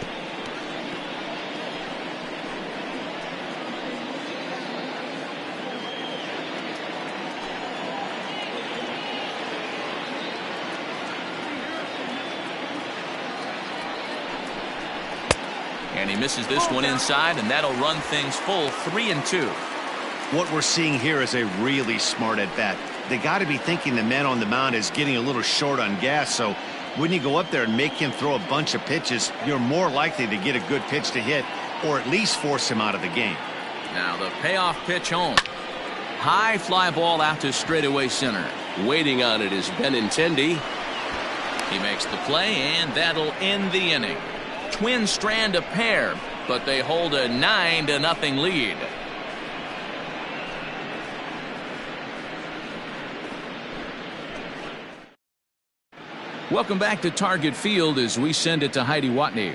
Speaker 1: And he misses this one inside, and that'll run things full 3-2.
Speaker 2: What we're seeing here is a really smart at bat. they got to be thinking the man on the mound is getting a little short on gas. So when you go up there and make him throw a bunch of pitches, you're more likely to get a good pitch to hit or at least force him out of the game.
Speaker 1: Now the payoff pitch home. High fly ball out to straightaway center. Waiting on it is Benintendi. He makes the play, and that'll end the inning. Twins strand a pair, but they hold a 9-0 lead. Welcome back to Target Field as we send it to Heidi Watney.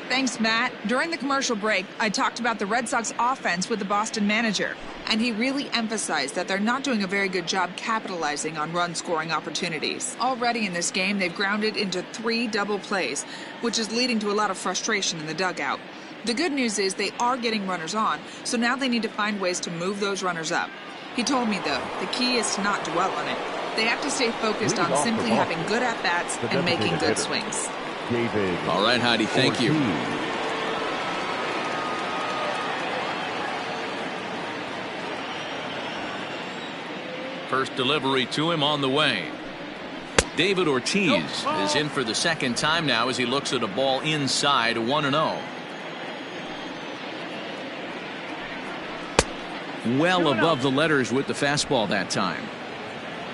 Speaker 6: Thanks, Matt. During the commercial break, I talked about the Red Sox offense with the Boston manager, and he really emphasized that they're not doing a very good job capitalizing on run-scoring opportunities. Already in this game, they've grounded into 3 double plays, which is leading to a lot of frustration in the dugout. The good news is they are getting runners on, so now they need to find ways to move those runners up. He told me, though, the key is to not dwell on it. They have to stay focused on simply having good at-bats and making good swings.
Speaker 1: All right, Heidi, thank you. First delivery to him on the way. David Ortiz is in for the second time now as he looks at a ball inside 1-0. Well above the letters with the fastball that time.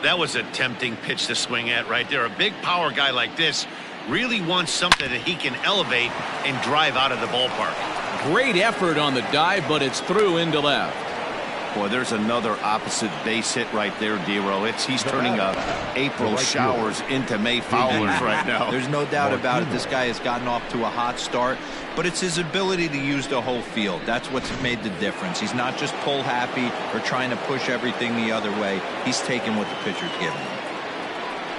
Speaker 2: That was a tempting pitch to swing at right there. A big power guy like this really wants something that he can elevate and drive out of the ballpark.
Speaker 1: Great effort on the dive, but it's through into left.
Speaker 2: Boy, there's another opposite base hit right there, Dero. He's turning April showers into May foulers right now.
Speaker 3: There's no doubt about it. This guy has gotten off to a hot start, but it's his ability to use the whole field. That's what's made the difference. He's not just pull happy or trying to push everything the other way. He's taking what the pitcher's giving him.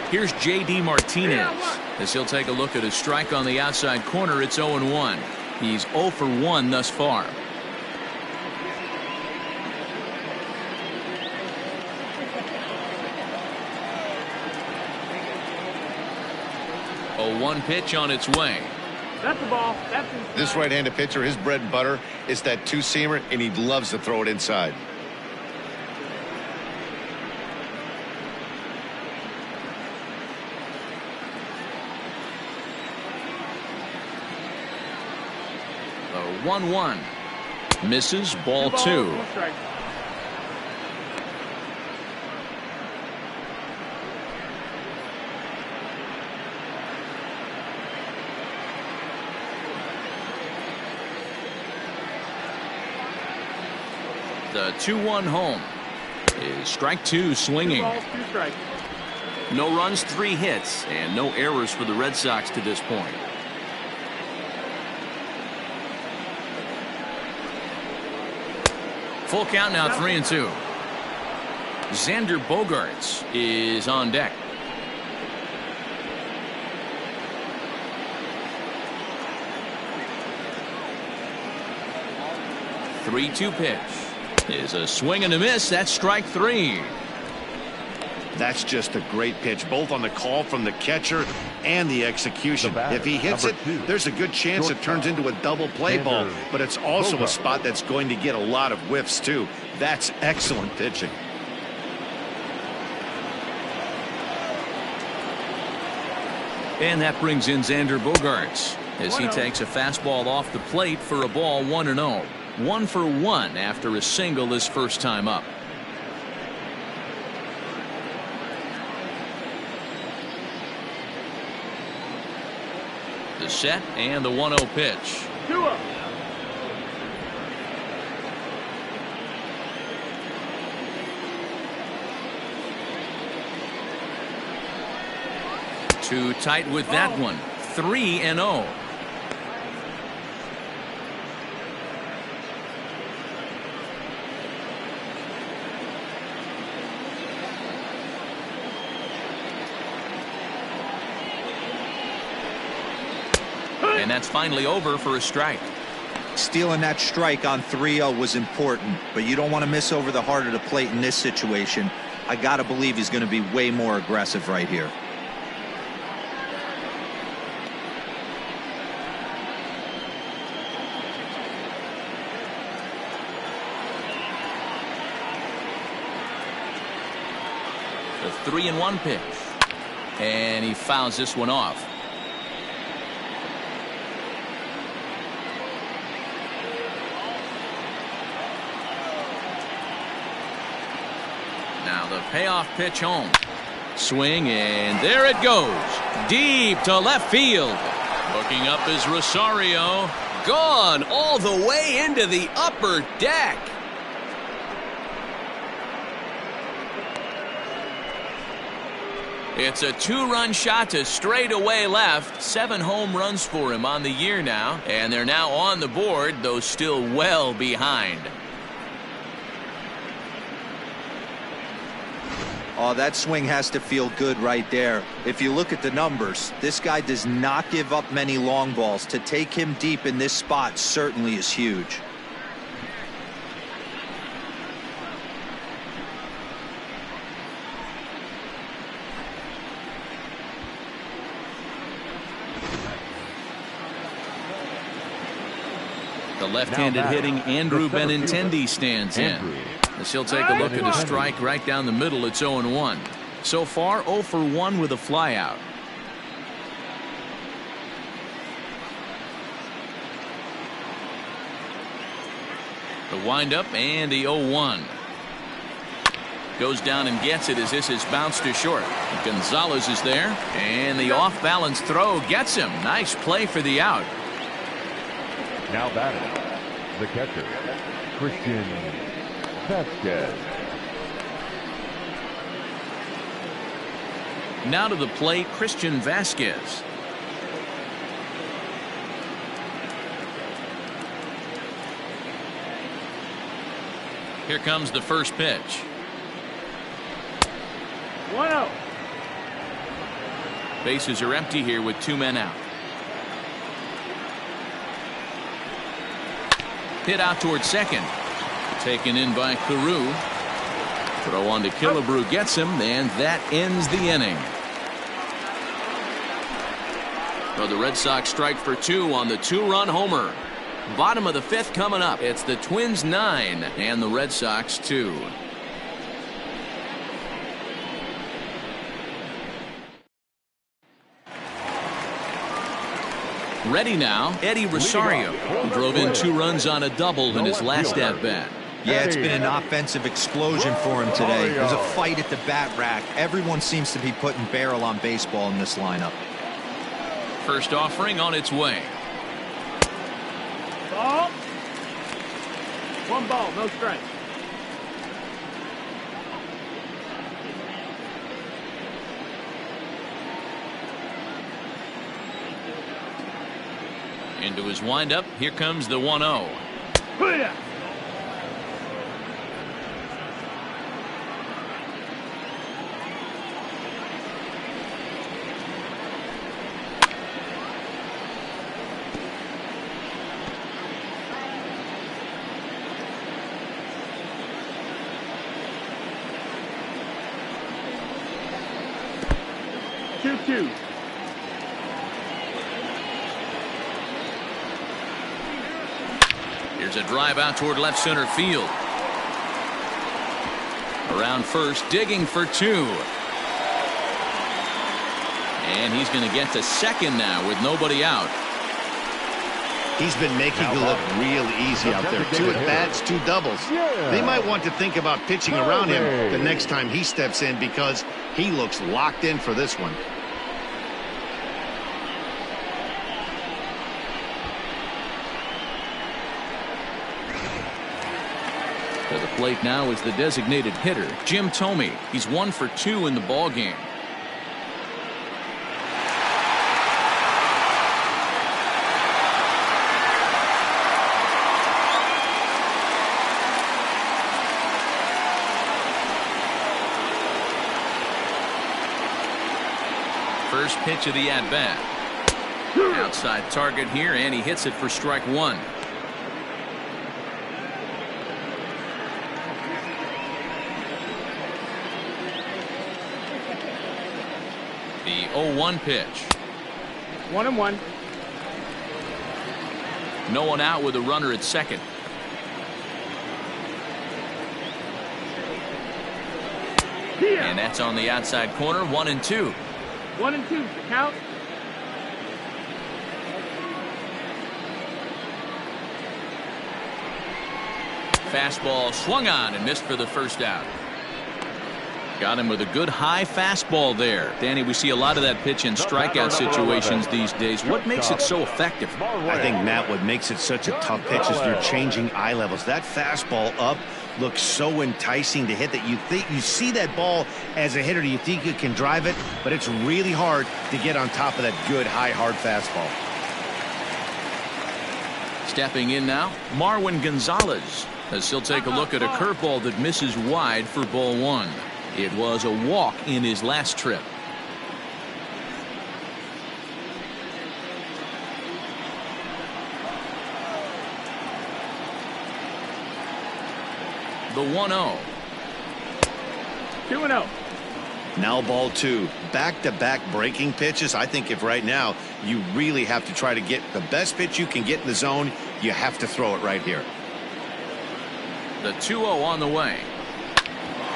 Speaker 1: Here's J.D. Martinez as he'll take a look at a strike on the outside corner. It's 0-1. He's 0 for 1 thus far. A 1 pitch on its way.
Speaker 5: That's the ball. That's
Speaker 2: this right-handed pitcher, his bread and butter is that two-seamer, and he loves to throw it inside.
Speaker 1: The 1-1 misses, ball 2. The 2-1 home is strike 2 swinging.
Speaker 5: 2 balls, 2 strikes.
Speaker 1: No runs, 3 hits, and no errors for the Red Sox to this point. Full count now, 3-2. Xander Bogaerts is on deck. The 3-2 pitch is a swing and a miss. That's strike 3.
Speaker 2: That's just a great pitch, both on the call from the catcher and the execution. If he hits it, there's a good chance it turns into a double play ball, but it's also a spot that's going to get a lot of whiffs too. That's excellent pitching.
Speaker 1: And that brings in Xander Bogaerts as he takes a fastball off the plate for a ball 1-0. 1 for 1 after a single his first time up. The set and the 1-0 pitch.
Speaker 5: 2-0.
Speaker 1: Too tight with that one. 3-0. And that's finally over for a strike.
Speaker 3: Stealing that strike on 3-0 was important, but you don't want to miss over the heart of the plate in this situation. I got to believe he's going to be way more aggressive right here.
Speaker 1: The 3-1 pitch. And he fouls this one off. Now the payoff pitch home. Swing, and there it goes. Deep to left field. Looking up is Rosario. Gone all the way into the upper deck. It's a 2-run shot to straightaway left. 7 home runs for him on the year now. And they're now on the board, though still well behind.
Speaker 3: Oh, that swing has to feel good right there. If you look at the numbers, this guy does not give up many long balls. To take him deep in this spot certainly is huge.
Speaker 1: The left-handed hitting Andrew Benintendi stands in. As he'll take a look at a strike right down the middle. It's 0-1. So far 0 for 1 with a flyout. The windup and the 0-1. Goes down and gets it as this is bounced to short. Gonzalez is there, and the off-balance throw gets him. Nice play for the out.
Speaker 4: Now batting, the catcher, Christian Vasquez.
Speaker 1: Now to the plate, Christian Vasquez. Here comes the first pitch.
Speaker 5: 1-0.
Speaker 1: Bases are empty here with 2 men out. Hit out towards second. Taken in by Carew. Throw on to Killebrew gets him, and that ends the inning. So the Red Sox strike for 2 on the 2-run homer. Bottom of the 5th coming up. It's the Twins 9 and the Red Sox 2. Ready now, Eddie Rosario, who drove in 2 runs on a double in his last at-bat.
Speaker 3: Yeah, it's been an offensive explosion for him today. There's a fight at the bat rack. Everyone seems to be putting barrel on baseball in this lineup.
Speaker 1: First offering on its way.
Speaker 5: Ball. 1 ball, no strike.
Speaker 1: Into his windup. Here comes the 1-0.
Speaker 5: Booyah! Two.
Speaker 1: Here's a drive out toward left center field. Around first, digging for 2. And he's going to get to second now with nobody out.
Speaker 2: He's been making it look real easy out there. 2 at-bats, 2 doubles. They might want to think about pitching around him the next time he steps in because he looks locked in for this one.
Speaker 1: To the plate now is the designated hitter, Jim Thome. He's 1 for 2 in the ballgame. First pitch of the at-bat. Outside target here, and he hits it for strike 1. The 0-1 pitch.
Speaker 5: 1-1.
Speaker 1: No one out with a runner at second. And that's on the outside corner, 1-2.
Speaker 5: 1-2, the count.
Speaker 1: Fastball swung on and missed for the first out. Got him with a good high fastball there. Danny, we see a lot of that pitch in strikeout situations these days. What makes it so effective?
Speaker 2: I think, Matt, what makes it such a tough pitch is they're changing eye levels. That fastball up looks so enticing to hit that you see that ball as a hitter, you think you can drive it, but it's really hard to get on top of that good high hard fastball.
Speaker 1: Stepping in now, Marwin Gonzalez, as he'll take a look at a curveball that misses wide for ball one. It was a walk in his last trip. The 1-0.
Speaker 5: 2-0.
Speaker 2: Now ball two. Back-to-back breaking pitches. I think if right now you really have to try to get the best pitch you can get in the zone, you have to throw it right here.
Speaker 1: The 2-0 on the way.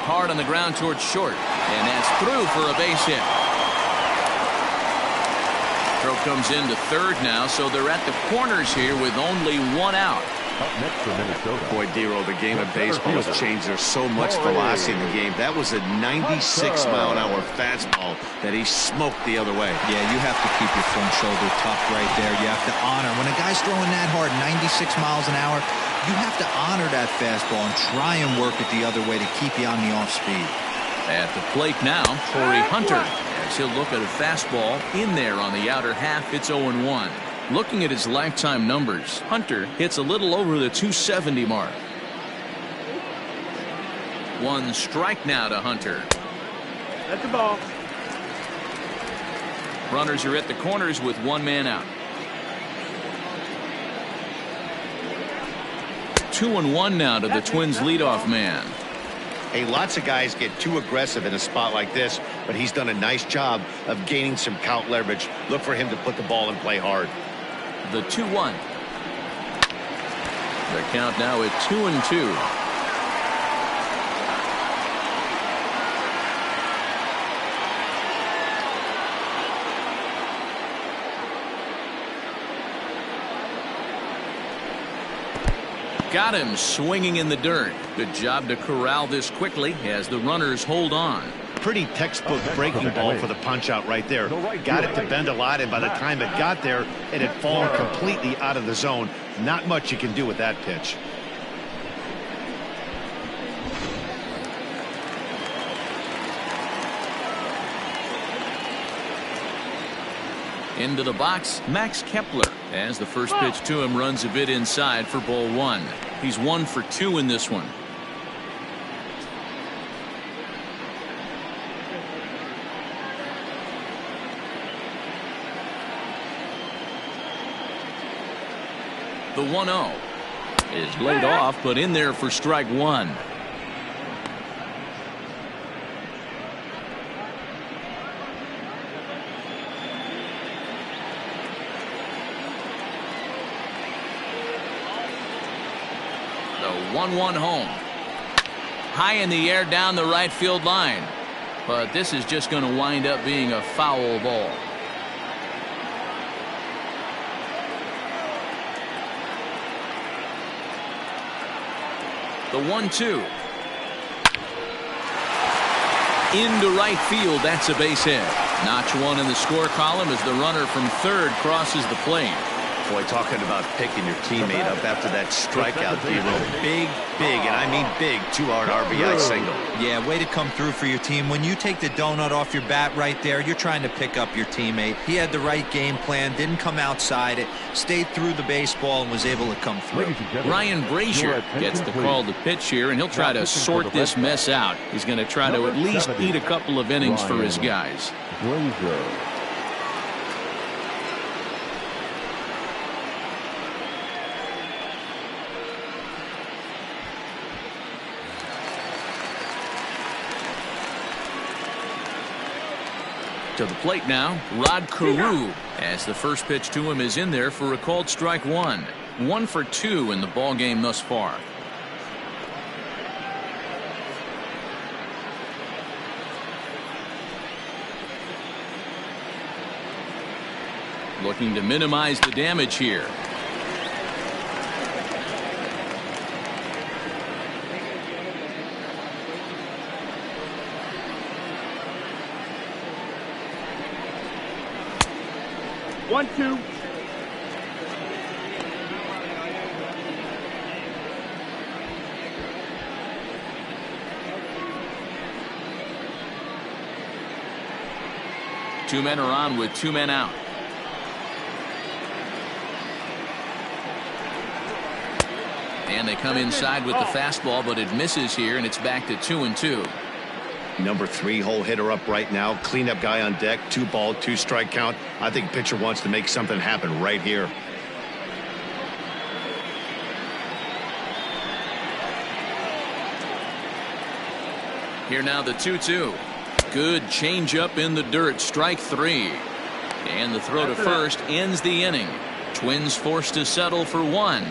Speaker 1: Hard on the ground towards short, and that's through for a base hit. Throw comes into third now, so they're at the corners here with only one out.
Speaker 4: Up next for Minnesota.
Speaker 2: Boy, Dero, the game of baseball has changed. There's so much velocity in the game. That was a 96-mile-an-hour fastball that he smoked the other way.
Speaker 3: Yeah, you have to keep your front shoulder tucked right there. You have to honor. When a guy's throwing that hard, 96 miles an hour, you have to honor that fastball and try and work it the other way to keep you on the off speed.
Speaker 1: At the plate now, Torrey Hunter, as he'll look at a fastball in there on the outer half. It's 0-1. Looking at his lifetime numbers, Hunter hits a little over the 270 mark. One strike now to Hunter.
Speaker 5: That's the ball.
Speaker 1: Runners are at the corners with one man out. 2-1 now to the Twins leadoff man.
Speaker 2: Hey, lots of guys get too aggressive in a spot like this, but he's done a nice job of gaining some count leverage. Look for him to put the ball and play hard.
Speaker 1: The 2-1. The count now at 2-2. Got him swinging in the dirt. Good job to corral this quickly as the runners hold on.
Speaker 2: Pretty textbook breaking ball for the punch out right there. Got it to bend a lot, and by the time it got there, it had fallen completely out of the zone. Not much you can do with that pitch.
Speaker 1: Into the box, Max Kepler, as the first pitch to him runs a bit inside for ball one. He's 1 for 2 in this one. The 1-0 is laid off, but in there for strike one. The 1-1 home. High in the air down the right field line. But this is just going to wind up being a foul ball. The 1-2. Into right field. That's a base hit. Notch one in the score column as the runner from third crosses the plate.
Speaker 2: Boy, talking about picking your teammate up after that strikeout, Dero. Big, and I mean big, 2-out RBI single.
Speaker 3: Yeah, way to come through for your team. When you take the donut off your bat right there, you're trying to pick up your teammate. He had the right game plan, didn't come outside it, stayed through the baseball, and was able to come through.
Speaker 1: Ryan Brazier gets the call to pitch here, and he'll try to sort this mess out. He's going to try to at least eat a couple of innings for his guys.
Speaker 4: Brazier.
Speaker 1: To the plate now, Rod Carew, as the first pitch to him is in there for a called strike one. 1 for 2 in the ball game thus far. looking to minimize the damage here.
Speaker 5: One, two.
Speaker 1: Two men are on with two men out. And they come inside with the fastball, but it misses here, and it's back to 2-2.
Speaker 2: Number 3 hole hitter up right now. Cleanup guy on deck. 2 ball, 2 strike count. I think pitcher wants to make something happen right here.
Speaker 1: Here now the 2-2. Good changeup in the dirt. Strike 3. And the throw to first ends the inning. Twins forced to settle for 1.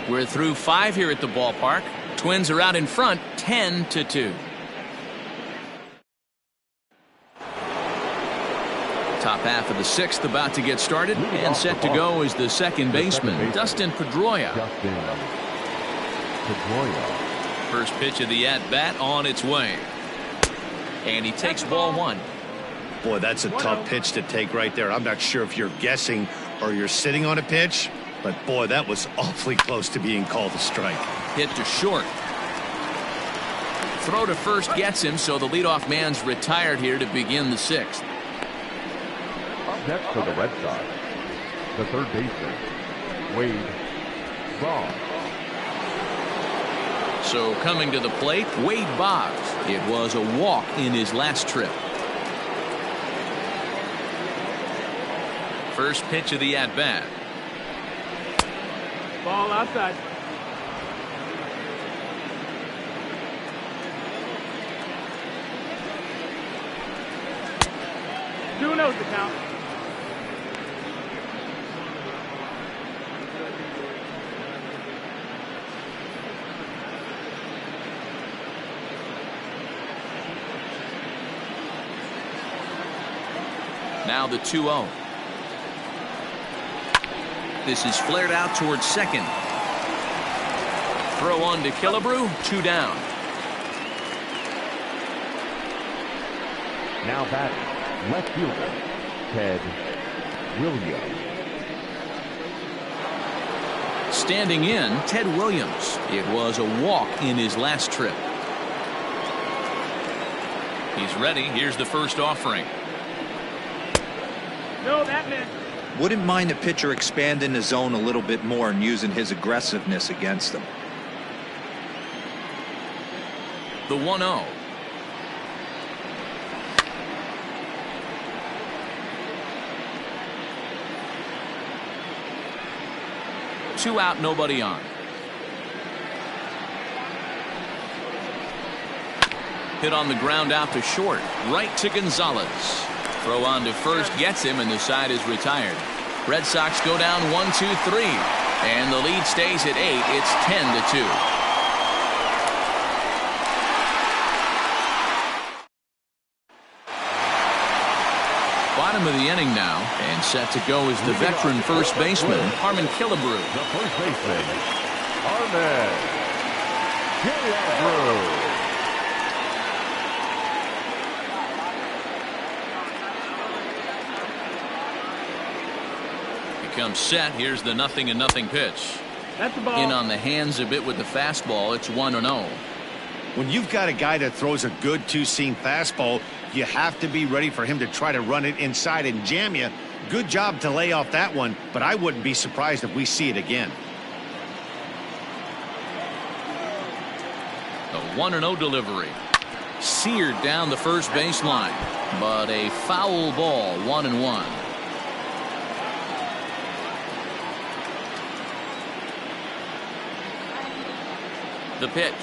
Speaker 1: We're through 5 here at the ballpark. Twins are out in front 10-2. Top half of the 6th about to get started, and set to go is the second baseman, Dustin Pedroia. First pitch of the at-bat on its way. And he takes ball 1.
Speaker 2: Boy, that's a tough pitch to take right there. I'm not sure if you're guessing or you're sitting on a pitch, but boy, that was awfully close to being called a strike.
Speaker 1: Hit to short. Throw to first gets him, so the leadoff man's retired here to begin the 6th.
Speaker 4: Up next for the Red Sox, the third baseman, Wade Boggs.
Speaker 1: So coming to the plate, Wade Boggs. It was a walk in his last trip. First pitch of the at-bat.
Speaker 5: Ball outside. Two notes to count.
Speaker 1: Now the 2-0. This is flared out towards second. Throw on to Killebrew. 2 down.
Speaker 4: Now batting, left fielder, Ted Williams.
Speaker 1: Standing in, Ted Williams. It was a walk in his last trip. He's ready. Here's the first offering.
Speaker 5: No, that missed.
Speaker 3: Wouldn't mind a pitcher expanding the zone a little bit more and using his aggressiveness against them.
Speaker 1: The 1-0. Two out, nobody on. Hit on the ground out to short. Right to Gonzalez. Throw on to first gets him, and the side is retired. Red Sox go down 1-2-3, and the lead stays at 8. It's 10-2. Bottom of the inning now, and set to go is the veteran first baseman, Harmon Killebrew.
Speaker 4: The first baseman, Harmon Killebrew.
Speaker 1: Comes set. Here's the 0-0 pitch.
Speaker 5: That's the ball.
Speaker 1: In on the hands a bit with the fastball. It's 1-0.
Speaker 2: When you've got a guy that throws a good two-seam fastball, you have to be ready for him to try to run it inside and jam you. Good job to lay off that one, but I wouldn't be surprised if we see it again.
Speaker 1: The 1-0 delivery. Seared down the first baseline, but a foul ball. 1-1. The pitch.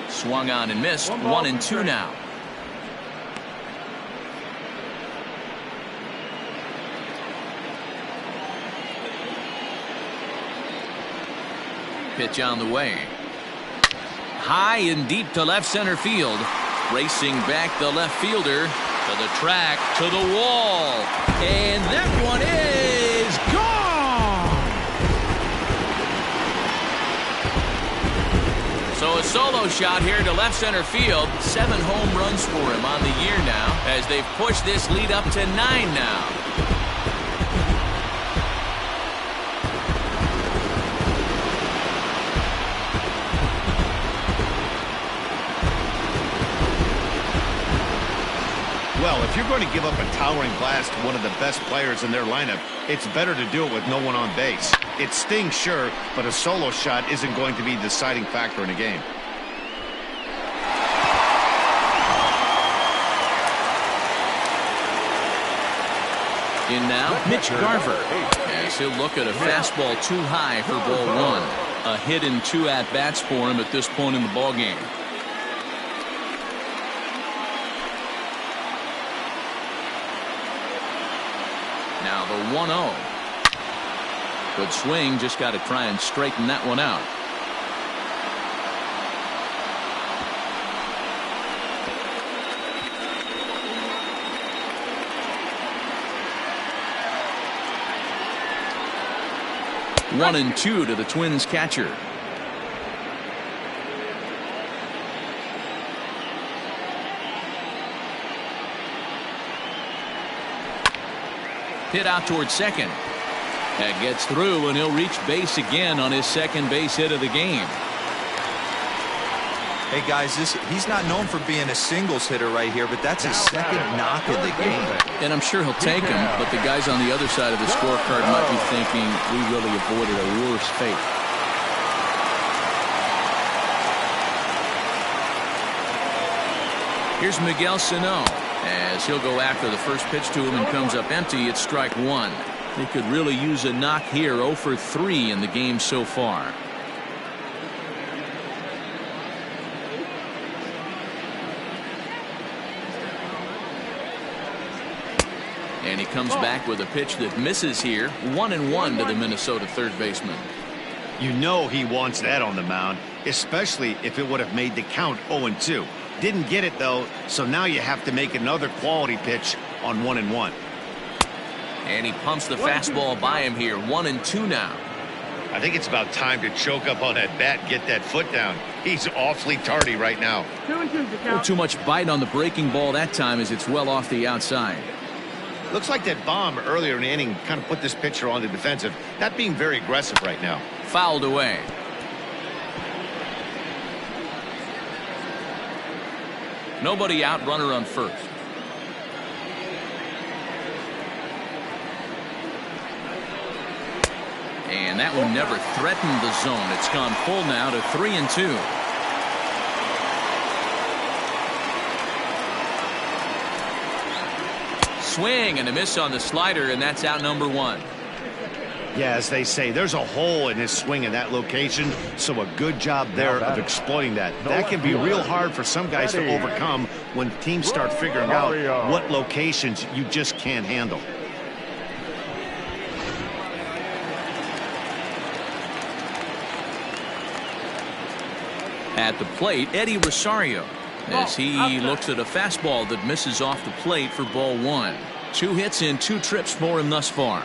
Speaker 1: Swung on and missed. 1-2 now. Pitch on the way. High and deep to left center field. Racing back the left fielder. To the track, to the wall. And that one is gone. So a solo shot here to left center field. 7 home runs for him on the year now, as they've pushed this lead up to 9 now.
Speaker 2: Well, if you're going to give up a towering blast to one of the best players in their lineup, it's better to do it with no one on base. It stings, sure, but a solo shot isn't going to be the deciding factor in a game.
Speaker 1: In now, Mitch Garver, as he'll look at a fastball too high for ball 1. A hit and 2 at-bats for him at this point in the ballgame. Now the 1-0. Good swing, just got to try and straighten that one out. One and 2 to the Twins catcher. Hit out towards second. That gets through, and he'll reach base again on his second base hit of the game.
Speaker 3: Hey guys, he's not known for being a singles hitter right here, but that's his second knock of the game.
Speaker 1: And I'm sure he'll take him, but the guys on the other side of the scorecard might be thinking we really avoided a worse fate. Here's Miguel Sano, as he'll go after the first pitch to him and comes up empty. It's strike 1. They could really use a knock here. 0 for 3 in the game so far. And he comes back with a pitch that misses here. 1-1 to the Minnesota third baseman.
Speaker 2: You know he wants that on the mound, especially if it would have made the count 0-2. Didn't get it, though, so now you have to make another quality pitch on 1-1.
Speaker 1: And he pumps the fastball by him here. 1-2 now.
Speaker 2: I think it's about time to choke up on that bat and get that foot down. He's awfully tardy right now.
Speaker 5: 2-2 the count.
Speaker 1: Too much bite on the breaking ball that time, as it's well off the outside.
Speaker 2: Looks like that bomb earlier in the inning kind of put this pitcher on the defensive. Not being very aggressive right now.
Speaker 1: Fouled away. Nobody out, runner on first. And that one never threatened the zone. It's gone full now to 3-2. Swing and a miss on the slider, and that's out number 1.
Speaker 2: Yeah, as they say, there's a hole in his swing in that location, so a good job there of exploiting that. That can be real hard for some guys to overcome when teams start figuring out what locations you just can't handle.
Speaker 1: At the plate, Eddie Rosario, as he looks at a fastball that misses off the plate for ball 1. 2 hits in 2 trips for him thus far.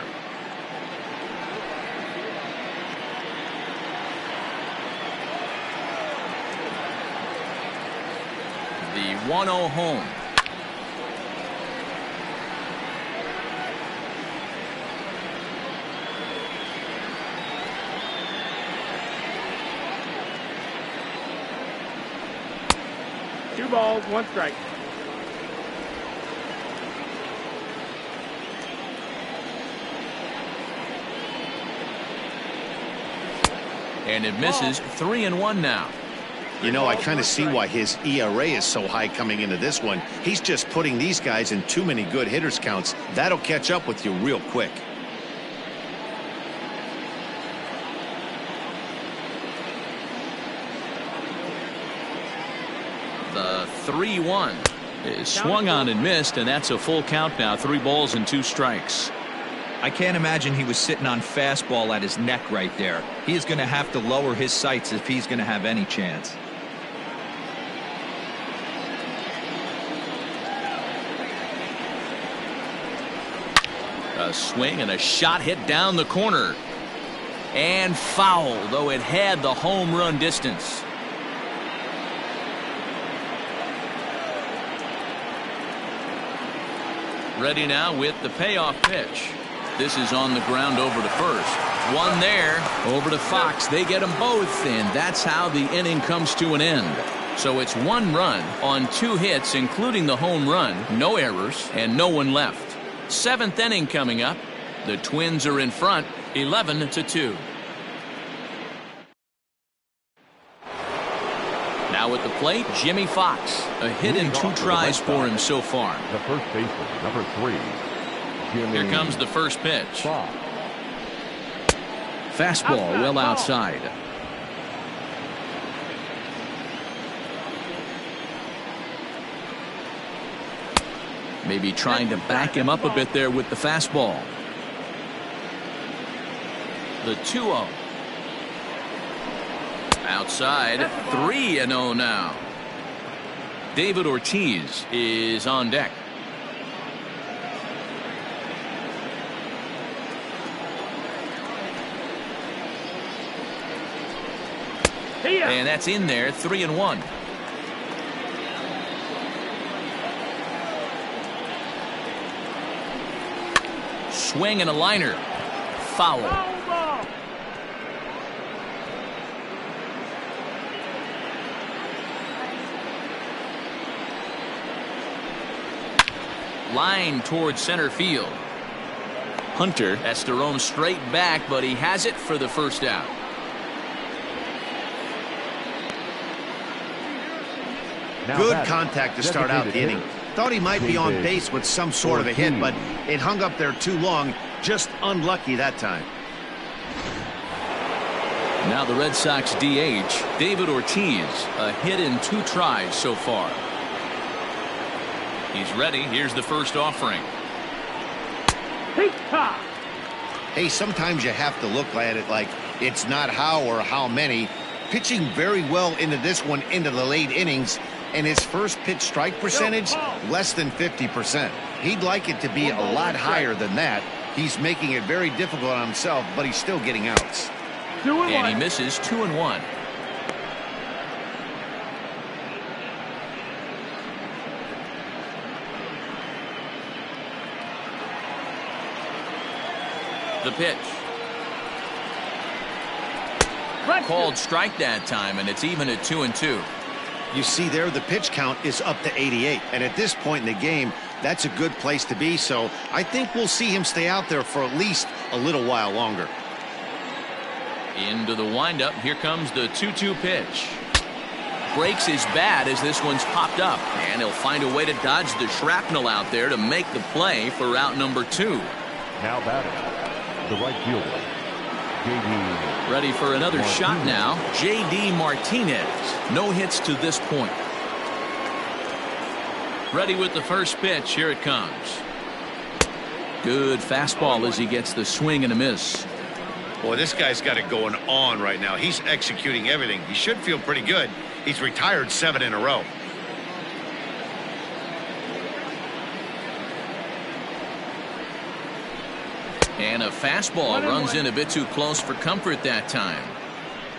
Speaker 1: The 1-0 home.
Speaker 5: Two balls, 1 strike.
Speaker 1: And it misses. 3-1 now.
Speaker 2: You know, I kind of see why his ERA is so high coming into this one. He's just putting these guys in too many good hitters counts. That'll catch up with you real quick.
Speaker 1: The 3-1 is swung on and missed, and that's a full count now. 3 balls and 2 strikes.
Speaker 3: I can't imagine he was sitting on fastball at his neck right there. He is going to have to lower his sights if he's going to have any chance.
Speaker 1: A swing and a shot hit down the corner. And foul, though it had the home run distance. Ready now with the payoff pitch. This is on the ground over to first. One there, over to Fox. They get them both, and that's how the inning comes to an end. So it's 1 run on 2 hits, including the home run, no errors, and no one left. 7th inning coming up. The Twins are in front, 11-2. Now at the plate, Jimmy Fox. A hit and 2 tries for him so far.
Speaker 4: The first baseman, number 3. Jimmy
Speaker 1: Here comes the first pitch.
Speaker 4: Fox.
Speaker 1: Fastball well outside. Maybe trying to back him up a bit there with the fastball. The 2-0. Outside, 3-0 now. David Ortiz is on deck. And that's in there, 3-1. Swing and a liner. Foul. Line towards center field. Hunter has to roam straight back, but he has it for the first out.
Speaker 2: Good contact to start out the inning. Thought he might be on base with some sort of a hit, but it hung up there too long. Just unlucky that time.
Speaker 1: Now the Red Sox DH, David Ortiz. A hit in 2 tries so far. He's ready. Here's the first offering.
Speaker 2: Hey, sometimes you have to look at it like it's not how or how many. Pitching very well into this one into the late innings, and his first pitch strike percentage less than 50%. He'd like it to be a lot higher than that. He's making it very difficult on himself, but he's still getting outs.
Speaker 1: And he misses 2-1. The pitch. Called strike that time, and it's even at 2-2.
Speaker 2: You see there, the pitch count is up to 88, and at this point in the game, that's a good place to be, so I think we'll see him stay out there for at least a little while longer.
Speaker 1: Into the windup. Here comes the 2-2 pitch. Breaks his bat as this one's popped up, and he'll find a way to dodge the shrapnel out there to make the play for out number 2.
Speaker 4: Now batting, the right fielder, J.D.
Speaker 1: Ready for another shot now. J.D. Martinez. No hits to this point. Ready with the first pitch. Here it comes. Good fastball as he gets the swing and a miss.
Speaker 2: Boy, this guy's got it going on right now. He's executing everything. He should feel pretty good. He's retired 7 in a row.
Speaker 1: And a fastball runs in a bit too close for comfort that time.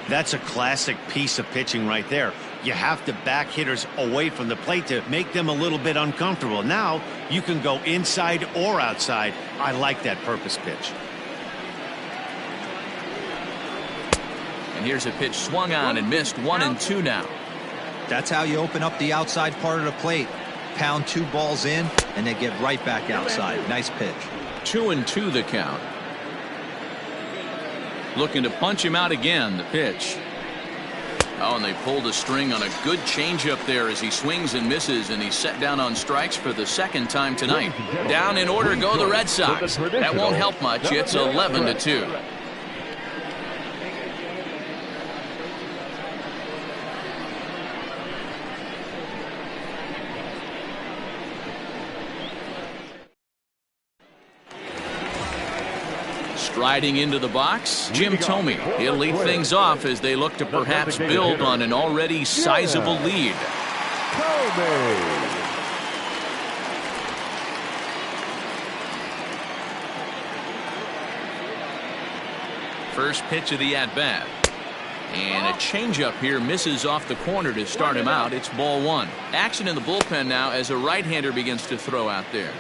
Speaker 2: That's a classic piece of pitching right there. You have to back hitters away from the plate to make them a little bit uncomfortable. Now you can go inside or outside. I like that purpose pitch.
Speaker 1: And here's a pitch swung on and missed. 1-2 now.
Speaker 3: That's how you open up the outside part of the plate. Pound 2 balls in, and they get right back outside. Nice pitch.
Speaker 1: 2-2 the count. Looking to punch him out again. The pitch. Oh, and they pulled a string on a good changeup there as he swings and misses, and he's set down on strikes for the 2nd time tonight. Down in order go the Red Sox. That won't help much. It's 11-2. Striding into the box, Jim Thome. He'll lead things off as they look to perhaps build on an already sizable lead. First pitch of the at-bat. And a changeup here misses off the corner to start him out. It's ball one. Action in the bullpen now as a right-hander begins to throw out there.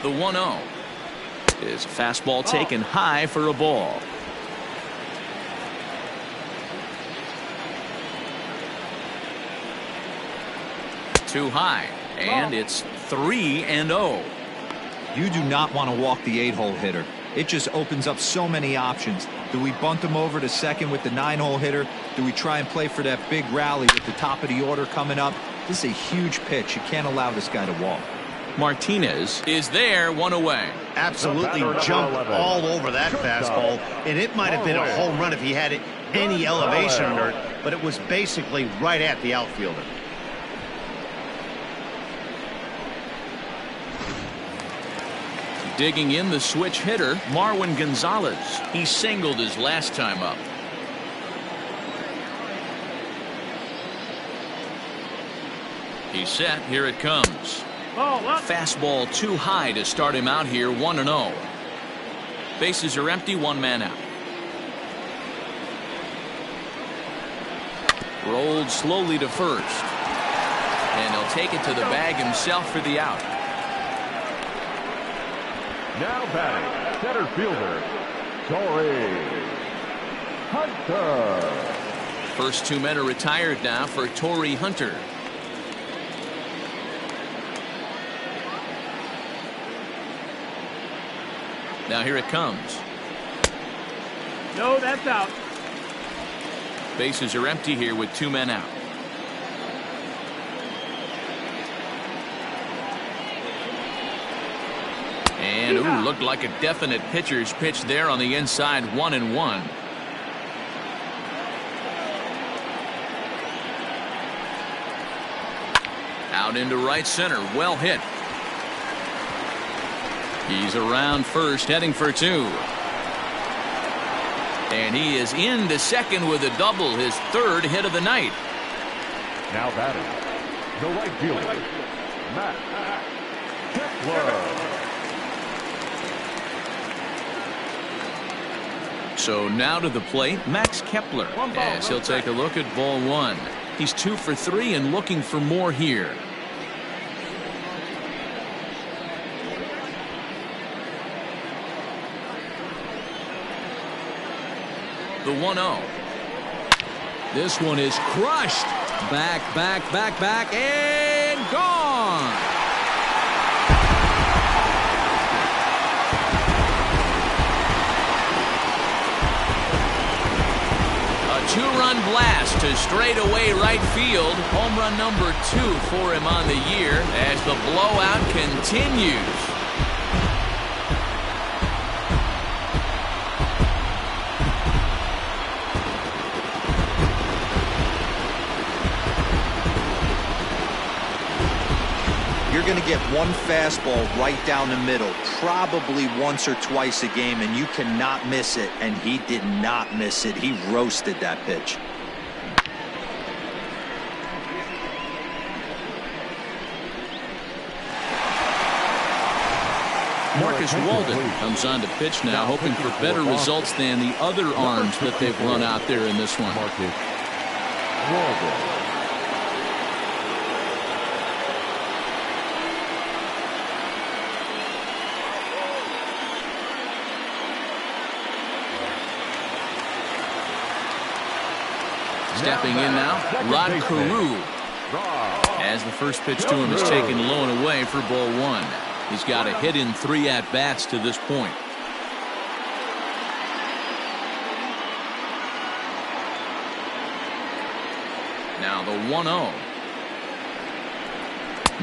Speaker 1: The 1-0 is a fastball taken high for a ball. Too high, and it's 3-0.
Speaker 3: You do not want to walk the 8-hole hitter. It just opens up so many options. Do we bunt him over to second with the 9-hole hitter? Do we try and play for that big rally with the top of the order coming up? This is a huge pitch. You can't allow this guy to walk.
Speaker 1: Martinez is there, one away.
Speaker 2: Absolutely jumped all over that fastball, and it might have been a home run if he had any elevation under it, but it was basically right at the outfielder.
Speaker 1: Digging in the switch hitter, Marwin Gonzalez. He singled his last time up. He's set. Here it comes. Fastball too high to start him out here. 1-0. Bases are empty. One man out. Rolled slowly to first. And he'll take it to the bag himself for the out.
Speaker 4: Now batting, center fielder, Torrey Hunter.
Speaker 1: First two men are retired now for Torrey Hunter. Now here it comes.
Speaker 5: No, that's out.
Speaker 1: Bases are empty here with two men out. And ooh, looked like a definite pitcher's pitch there on the inside. 1-1. Out into right center. Well hit. He's around first, heading for two. And he is into second with a double, his third hit of the night.
Speaker 4: Now batting, the right fielder, Matt Kepler.
Speaker 1: So now to the plate, Max Kepler, as he'll take a look at ball one. He's 2 for 3 and looking for more here. The 1-0. This one is crushed. Back, and gone. A two-run blast to straightaway right field. Home run number 2 for him on the year as the blowout continues.
Speaker 3: You're going to get one fastball right down the middle, probably once or twice a game, and you cannot miss it. And he did not miss it. He roasted that pitch.
Speaker 1: Marcus Walden comes on to pitch now, hoping for better results than the other arms that they've run out there in this one.
Speaker 4: Marcus Walden.
Speaker 1: Stepping in now, Rod Carew, as the first pitch to him is taken low and away for ball one. He's got a hit in 3 at-bats to this point. Now the 1-0.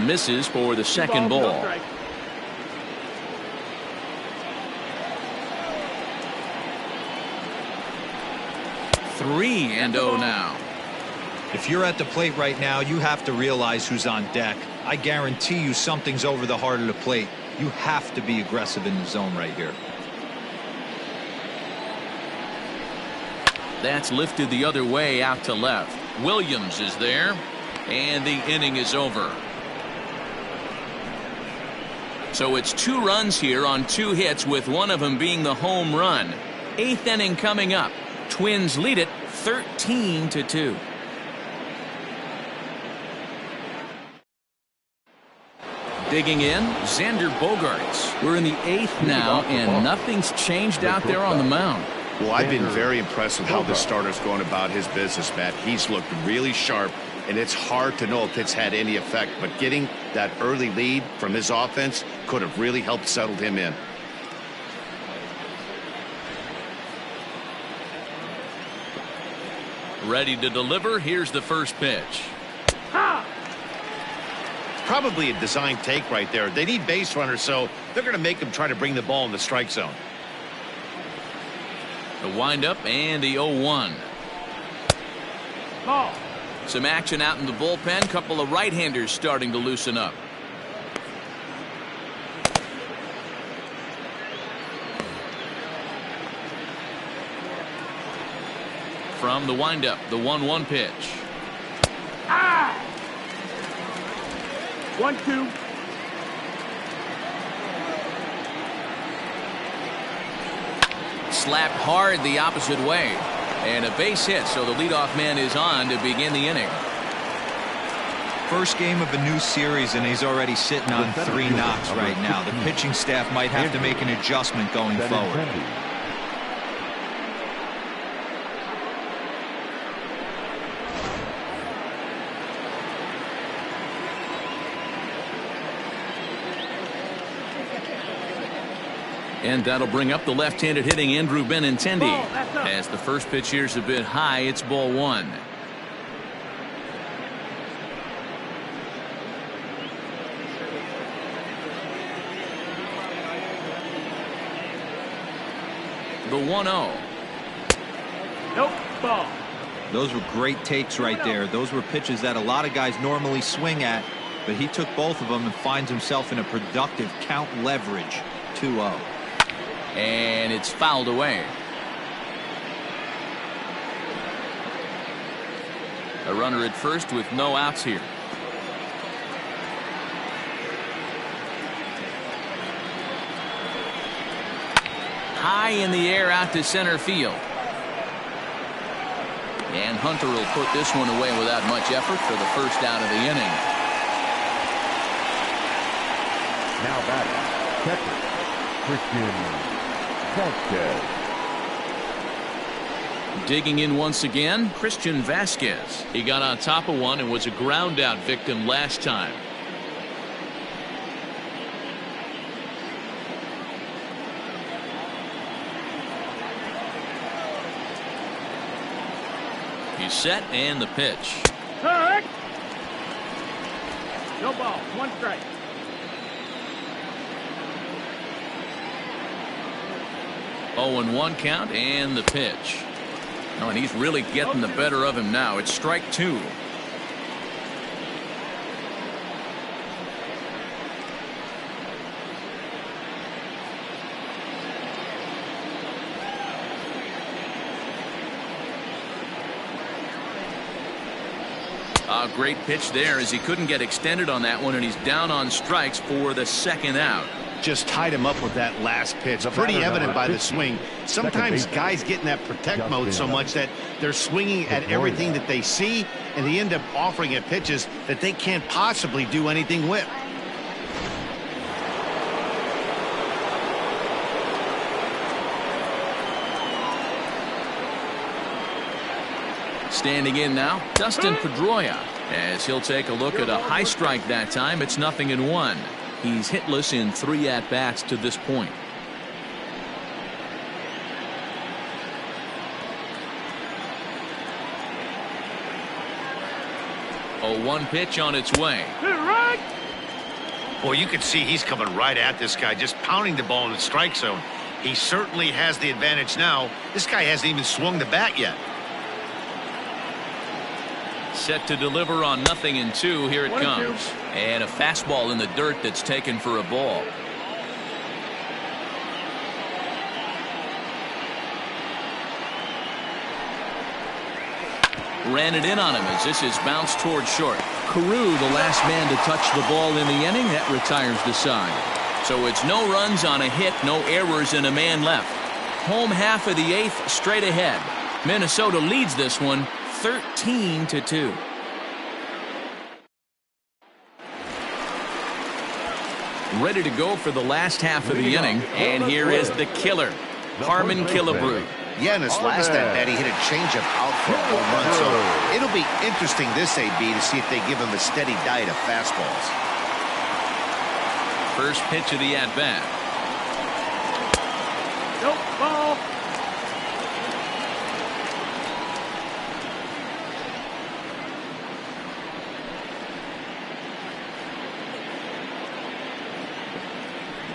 Speaker 1: Misses for the second ball. Three and 0 now.
Speaker 3: If you're at the plate right now, you have to realize who's on deck. I guarantee you something's over the heart of the plate. You have to be aggressive in the zone right here.
Speaker 1: That's lifted the other way out to left. Williams is there. And the inning is over. So it's 2 runs here on 2 hits, with one of them being the home run. 8th inning coming up. Twins lead it 13-2. Digging in, Xander Bogaerts. We're in the 8th now, and nothing's changed out there on the mound.
Speaker 2: Well, I've been very impressed with how this starter's going about his business, Matt. He's looked really sharp, and it's hard to know if it's had any effect, but getting that early lead from his offense could have really helped settle him in.
Speaker 1: Ready to deliver. Here's the first pitch.
Speaker 2: Probably a design take right there. They need base runners, so they're going to make him try to bring the ball in the strike zone.
Speaker 1: The windup and the 0-1.
Speaker 5: Ball.
Speaker 1: Some action out in the bullpen. Couple of right-handers starting to loosen up. From the windup, the 1-1 pitch.
Speaker 5: 1-2.
Speaker 1: Slapped hard the opposite way. And a base hit, so the leadoff man is on to begin the inning.
Speaker 3: First game of a new series, and he's already sitting on 3 knocks right now. The pitching staff might have to make an adjustment going forward.
Speaker 1: And that'll bring up the left-handed hitting Andrew Benintendi. As the first pitch here's a bit high, it's ball 1. The 1-0.
Speaker 5: Nope. Ball.
Speaker 3: Those were great takes right there. Those were pitches that a lot of guys normally swing at, but he took both of them and finds himself in a productive count leverage 2-0.
Speaker 1: And it's fouled away. A runner at first with no outs here. High in the air out to center field. And Hunter will put this one away without much effort for the first out of the inning.
Speaker 4: Now batting, catcher, Christian Vasquez.
Speaker 1: Digging in once again, Christian Vasquez. He got on top of one and was a ground out victim last time. He's set, and the pitch.
Speaker 5: Hurt. No ball. 1 strike.
Speaker 1: Oh, and 1 count, and the pitch. Oh, and he's really getting the better of him now. It's strike 2. A great pitch there, as he couldn't get extended on that one, and he's down on strikes for the second out.
Speaker 2: Just tied him up with that last pitch. Pretty evident by the swing. Sometimes guys get in that protect mode so much that they're swinging at everything that they see, and they end up offering at pitches that they can't possibly do anything with.
Speaker 1: Standing in now, Dustin Pedroia, as he'll take a look at a high strike that time. It's 0-1. He's hitless in 3 at-bats to this point. A 1 pitch on its way.
Speaker 2: Well, you can see he's coming right at this guy, just pounding the ball in the strike zone. He certainly has the advantage now. This guy hasn't even swung the bat yet.
Speaker 1: Set to deliver on 0-2. Here it comes. And a fastball in the dirt that's taken for a ball. Ran it in on him as this is bounced towards short. Carew, the last man to touch the ball in the inning. That retires the side. So it's no runs on a hit, no errors, and a man left. Home half of the 8th, straight ahead. Minnesota leads this one 13-2. Ready to go for the last half of the inning, and here is the killer, Harmon Killebrew.
Speaker 2: Yeah, in his last at-bat, he hit a changeup out for a home run, so it'll be interesting this AB to see if they give him a steady diet of fastballs.
Speaker 1: First pitch of the at-bat.
Speaker 5: Nope, ball.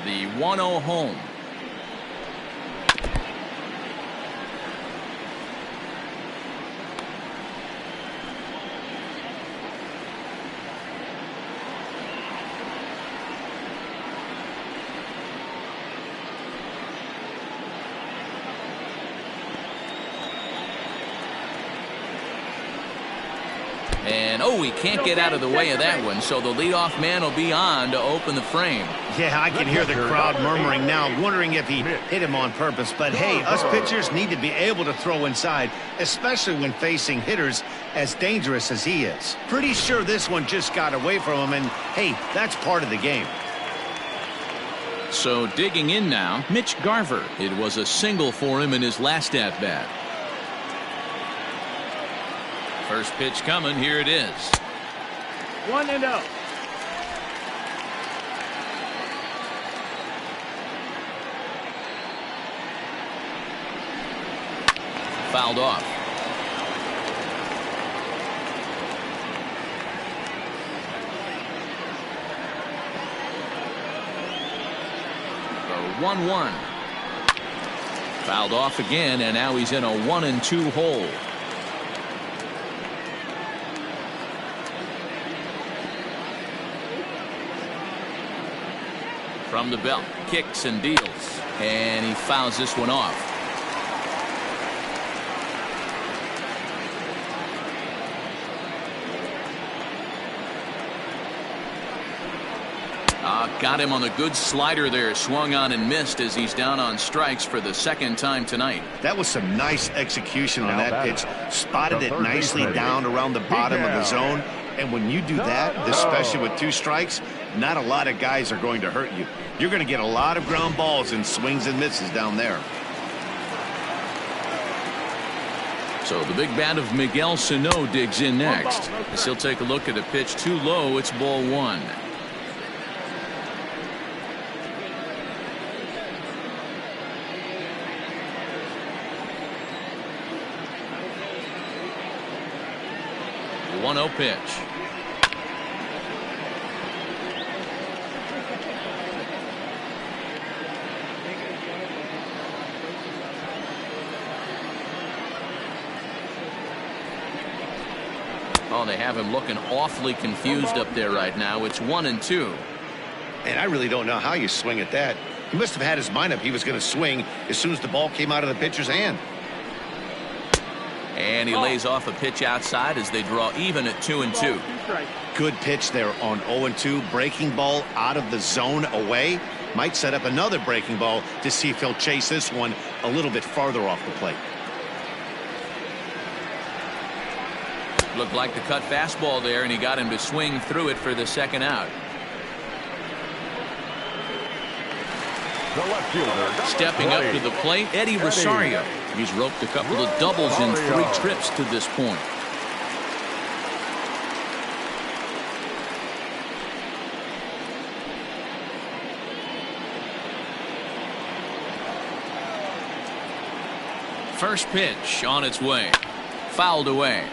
Speaker 1: The 1-0 home. And, oh, he can't get out of the way of that one, so the leadoff man will be on to open the frame.
Speaker 2: Yeah, I can hear the crowd murmuring now, wondering if he hit him on purpose. But, hey, us pitchers need to be able to throw inside, especially when facing hitters as dangerous as he is. Pretty sure this one just got away from him, and, hey, that's part of the game.
Speaker 1: So digging in now, Mitch Garver. It was a single for him in his last at-bat. First pitch coming. Here it is.
Speaker 5: 1-0.
Speaker 1: Fouled off. The 1-1. Fouled off again, and now he's in a 1-2 hole. From the belt, kicks and deals, and he fouls this one off. Got him on the good slider there, swung on and missed as he's down on strikes for the second time tonight.
Speaker 2: That was some nice execution on that pitch. Spotted it nicely down around the bottom of the zone. And when you do that, especially with 2 strikes, not a lot of guys are going to hurt you. You're going to get a lot of ground balls and swings and misses down there.
Speaker 1: So the big bat of Miguel Sano digs in next. As he'll take a look at a pitch too low. It's ball 1. The 1-0 pitch. Oh, they have him looking awfully confused up there right now. It's 1-2.
Speaker 2: And I really don't know how you swing at that. He must have had his mind up he was going to swing as soon as the ball came out of the pitcher's hand.
Speaker 1: And he lays off a pitch outside as they draw even at 2-2.
Speaker 2: Good pitch there on 0-2. Breaking ball out of the zone away. Might set up another breaking ball to see if he'll chase this one a little bit farther off the plate.
Speaker 1: Looked like the cut fastball there, and he got him to swing through it for the second out.
Speaker 4: The left fielder,
Speaker 1: Stepping up to the plate, Eddie Rosario. He's roped a couple of doubles in 3 trips to this point. First pitch on its way. Fouled away.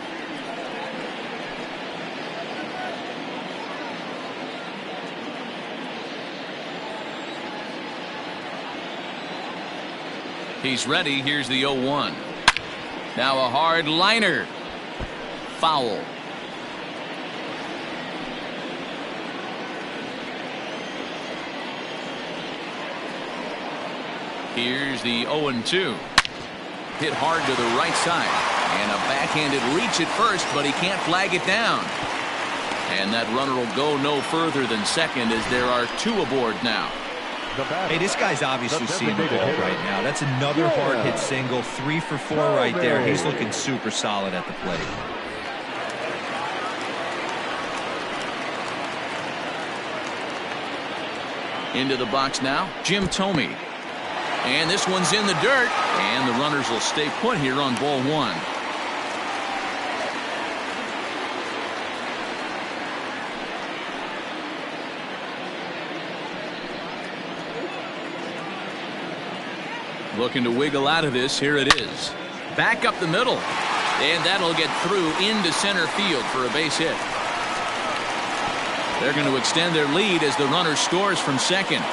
Speaker 1: He's ready. Here's the 0-1. Now a hard liner. Foul. Here's the 0-2. Hit hard to the right side. And a backhanded reach at first, but he can't flag it down. And that runner will go no further than second as there are 2 aboard now.
Speaker 3: Hey, this guy's obviously seeing the ball right now. That's another hard hit single. 3 for 4 right there. He's looking super solid at the plate.
Speaker 1: Into the box now, Jim Thome. And this one's in the dirt. And the runners will stay put here on ball 1. Looking to wiggle out of this. Here it is. Back up the middle. And that'll get through into center field for a base hit. They're going to extend their lead as the runner scores from second.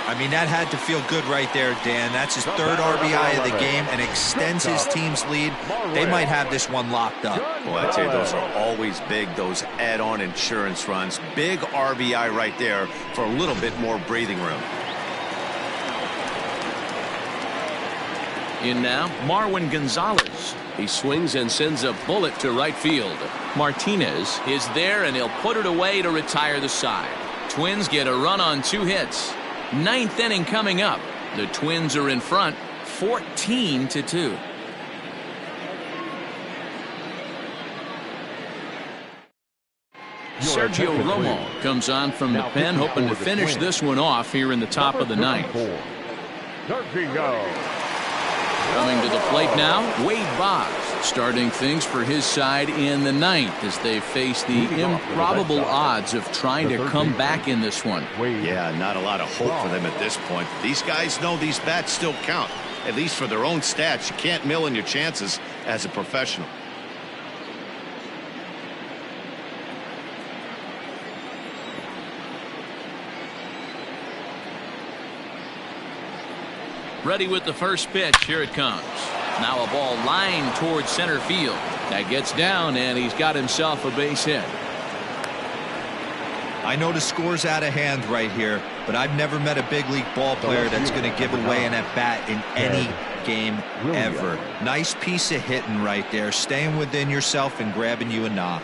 Speaker 3: I mean, that had to feel good right there, Dan. That's his 3rd RBI of the game and extends his team's lead. They might have this one locked up.
Speaker 2: Well, I'd say those are always big, those add-on insurance runs. Big RBI right there for a little bit more breathing room.
Speaker 1: In now, Marwin Gonzalez. He swings and sends a bullet to right field. Martinez is there, and he'll put it away to retire the side. Twins get a run on 2 hits. 9th inning coming up. The Twins are in front, 14-2. Sergio Romo comes on from the pen, hoping to finish this one off here in the top of the 9th. Coming to the plate now, Wade Boggs starting things for his side in the 9th as they face the improbable odds of trying to come back in this one.
Speaker 2: Yeah, not a lot of hope for them at this point. These guys know these bats still count, at least for their own stats. You can't mill in your chances as a professional.
Speaker 1: Ready with the first pitch. Here it comes. Now a ball lined towards center field. That gets down, and he's got himself a base hit.
Speaker 3: I know the score's out of hand right here, but I've never met a big league ball player that's going to give away an at-bat in any game ever. Nice piece of hitting right there, staying within yourself and grabbing you a knock.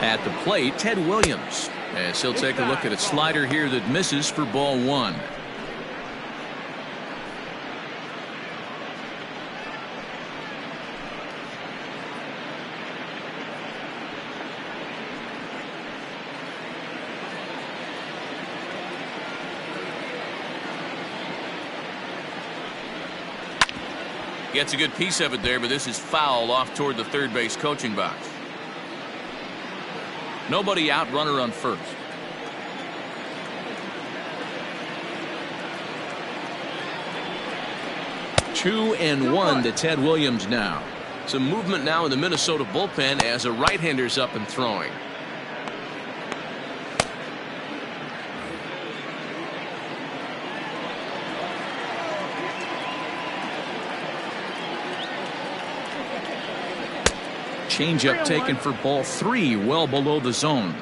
Speaker 1: At the plate, Ted Williams, as he'll take a look at a slider here that misses for ball 1. Gets a good piece of it there, but this is foul off toward the third base coaching box. Nobody out, runner on first. 2-1 to Ted Williams now. Some movement now in the Minnesota bullpen as a right-hander's up and throwing. Changeup taken for ball 3, well below the zone.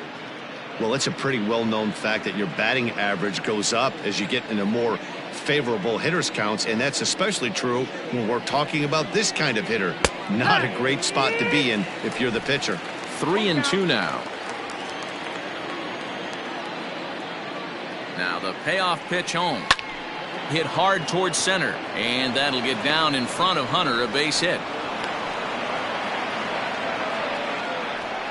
Speaker 2: Well, it's a pretty well-known fact that your batting average goes up as you get into more favorable hitters counts, and that's especially true when we're talking about this kind of hitter. Not a great spot to be in if you're the pitcher.
Speaker 1: 3-2 now. Now the payoff pitch home. Hit hard towards center, and that'll get down in front of Hunter, a base hit.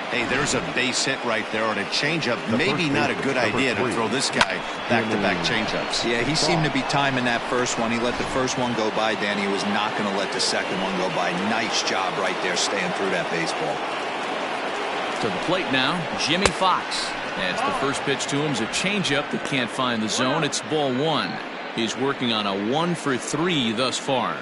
Speaker 2: Hey, there's a base hit right there on a changeup. Maybe not a good idea to throw this guy back-to-back changeups.
Speaker 3: Yeah, he seemed to be timing that first one. He let the first one go by, Danny. He was not going to let the second one go by. Nice job right there staying through that baseball.
Speaker 1: To the plate now, Jimmy Fox. As the first pitch to him is a changeup that can't find the zone. It's ball 1. He's working on a 1-for-3 thus far.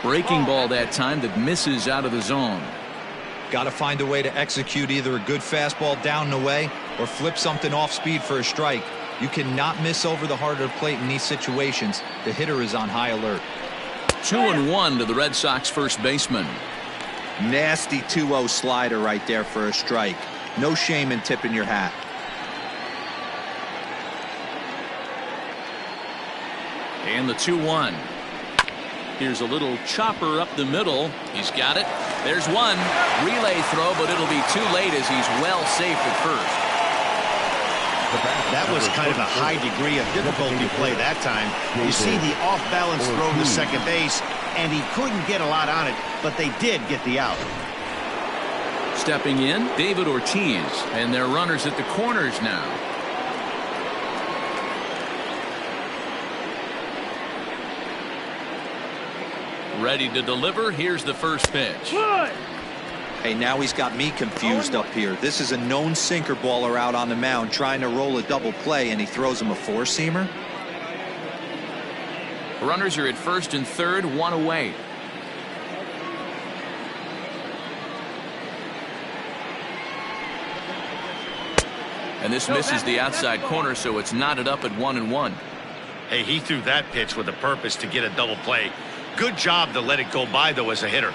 Speaker 1: Breaking ball that time that misses out of the zone.
Speaker 3: Got to find a way to execute either a good fastball down and away or flip something off speed for a strike. You cannot miss over the heart of the plate in these situations. The hitter is on high alert.
Speaker 1: 2-1 to the Red Sox first baseman.
Speaker 3: Nasty 2-0 slider right there for a strike. No shame in tipping your hat.
Speaker 1: And the 2-1. Here's a little chopper up the middle. He's got it. There's one. Relay throw, but it'll be too late as he's well safe at first.
Speaker 2: That was kind of a high degree of difficulty play that time. You see the off-balance throw to second base, and he couldn't get a lot on it, but they did get the out.
Speaker 1: Stepping in, David Ortiz, and their runners at the corners now. Ready to deliver. Here's the first pitch.
Speaker 3: Hey, now he's got me confused up here. This is a known sinker baller out on the mound trying to roll a double play, and he throws him a four-seamer.
Speaker 1: Runners are at first and third, one away. And this misses the outside corner, so it's knotted up at 1-1.
Speaker 2: Hey, he threw that pitch with a purpose to get a double play. Good job to let it go by, though, as a hitter.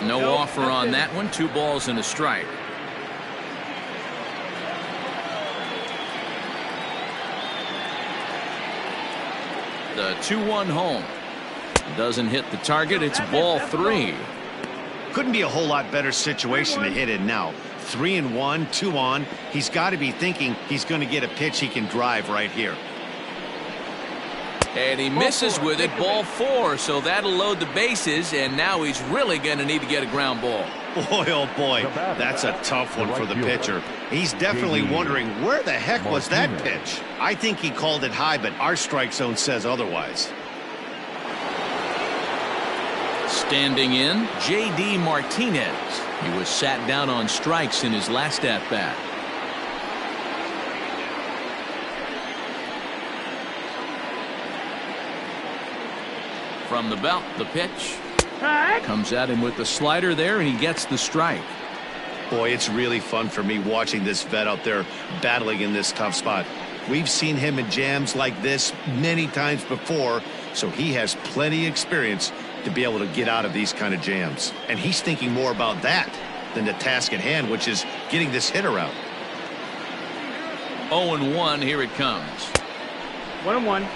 Speaker 1: No offer on that one. 2 balls and a strike. The 2-1 home. Doesn't hit the target. It's ball 3.
Speaker 2: Couldn't be a whole lot better situation to hit in now. 3-1, 2 on. He's got to be thinking he's going to get a pitch he can drive right here.
Speaker 1: And he misses with it. Ball 4. So that'll load the bases. And now he's really going to need to get a ground ball.
Speaker 2: Boy, oh boy, that's a tough one for the pitcher. He's definitely wondering where the heck was that pitch. I think he called it high, but our strike zone says otherwise.
Speaker 1: Standing in, J.D. Martinez. He was sat down on strikes in his last at-bat. From the belt, the pitch. Comes at him with the slider there, and he gets the strike.
Speaker 2: Boy, it's really fun for me watching this vet out there battling in this tough spot. We've seen him in jams like this many times before, so he has plenty of experience to be able to get out of these kind of jams. And he's thinking more about that than the task at hand, which is getting this hitter out.
Speaker 1: 0-1, here it comes.
Speaker 5: 1-1.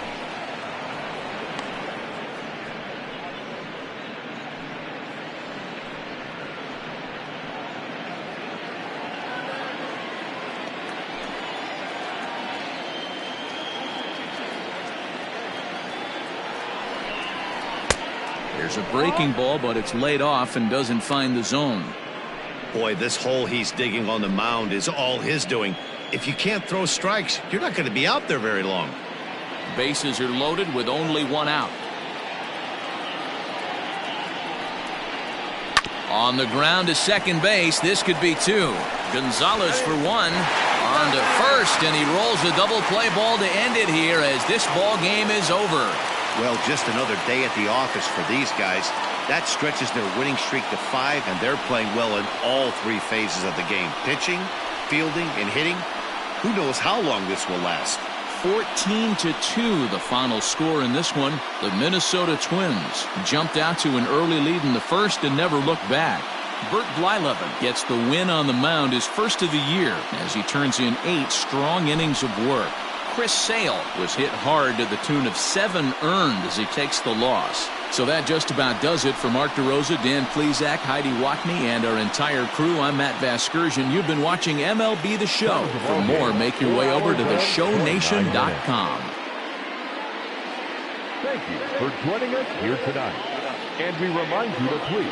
Speaker 1: There's a breaking ball, but it's laid off and doesn't find the zone.
Speaker 2: Boy, this hole he's digging on the mound is all his doing. If you can't throw strikes, you're not going to be out there very long.
Speaker 1: Bases are loaded with only 1 out. On the ground to second base. This could be 2. Gonzalez for 1. On to first, and he rolls a double play ball to end it here as this ball game is over.
Speaker 2: Well, just another day at the office for these guys. That stretches their winning streak to 5, and they're playing well in all 3 phases of the game. Pitching, fielding, and hitting. Who knows how long this will last.
Speaker 1: 14-2 the final score in this one. The Minnesota Twins jumped out to an early lead in the first and never looked back. Bert Blyleven gets the win on the mound, his first of the year, as he turns in 8 strong innings of work. Chris Sale was hit hard to the tune of 7 earned as he takes the loss. So that just about does it for Mark DeRosa, Dan Plesac, Heidi Watney, and our entire crew. I'm Matt Vasgersian. You've been watching MLB The Show. For more, make your way over to theshownation.com.
Speaker 4: Thank you for joining us here tonight. And we remind you to please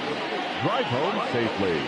Speaker 4: drive home safely.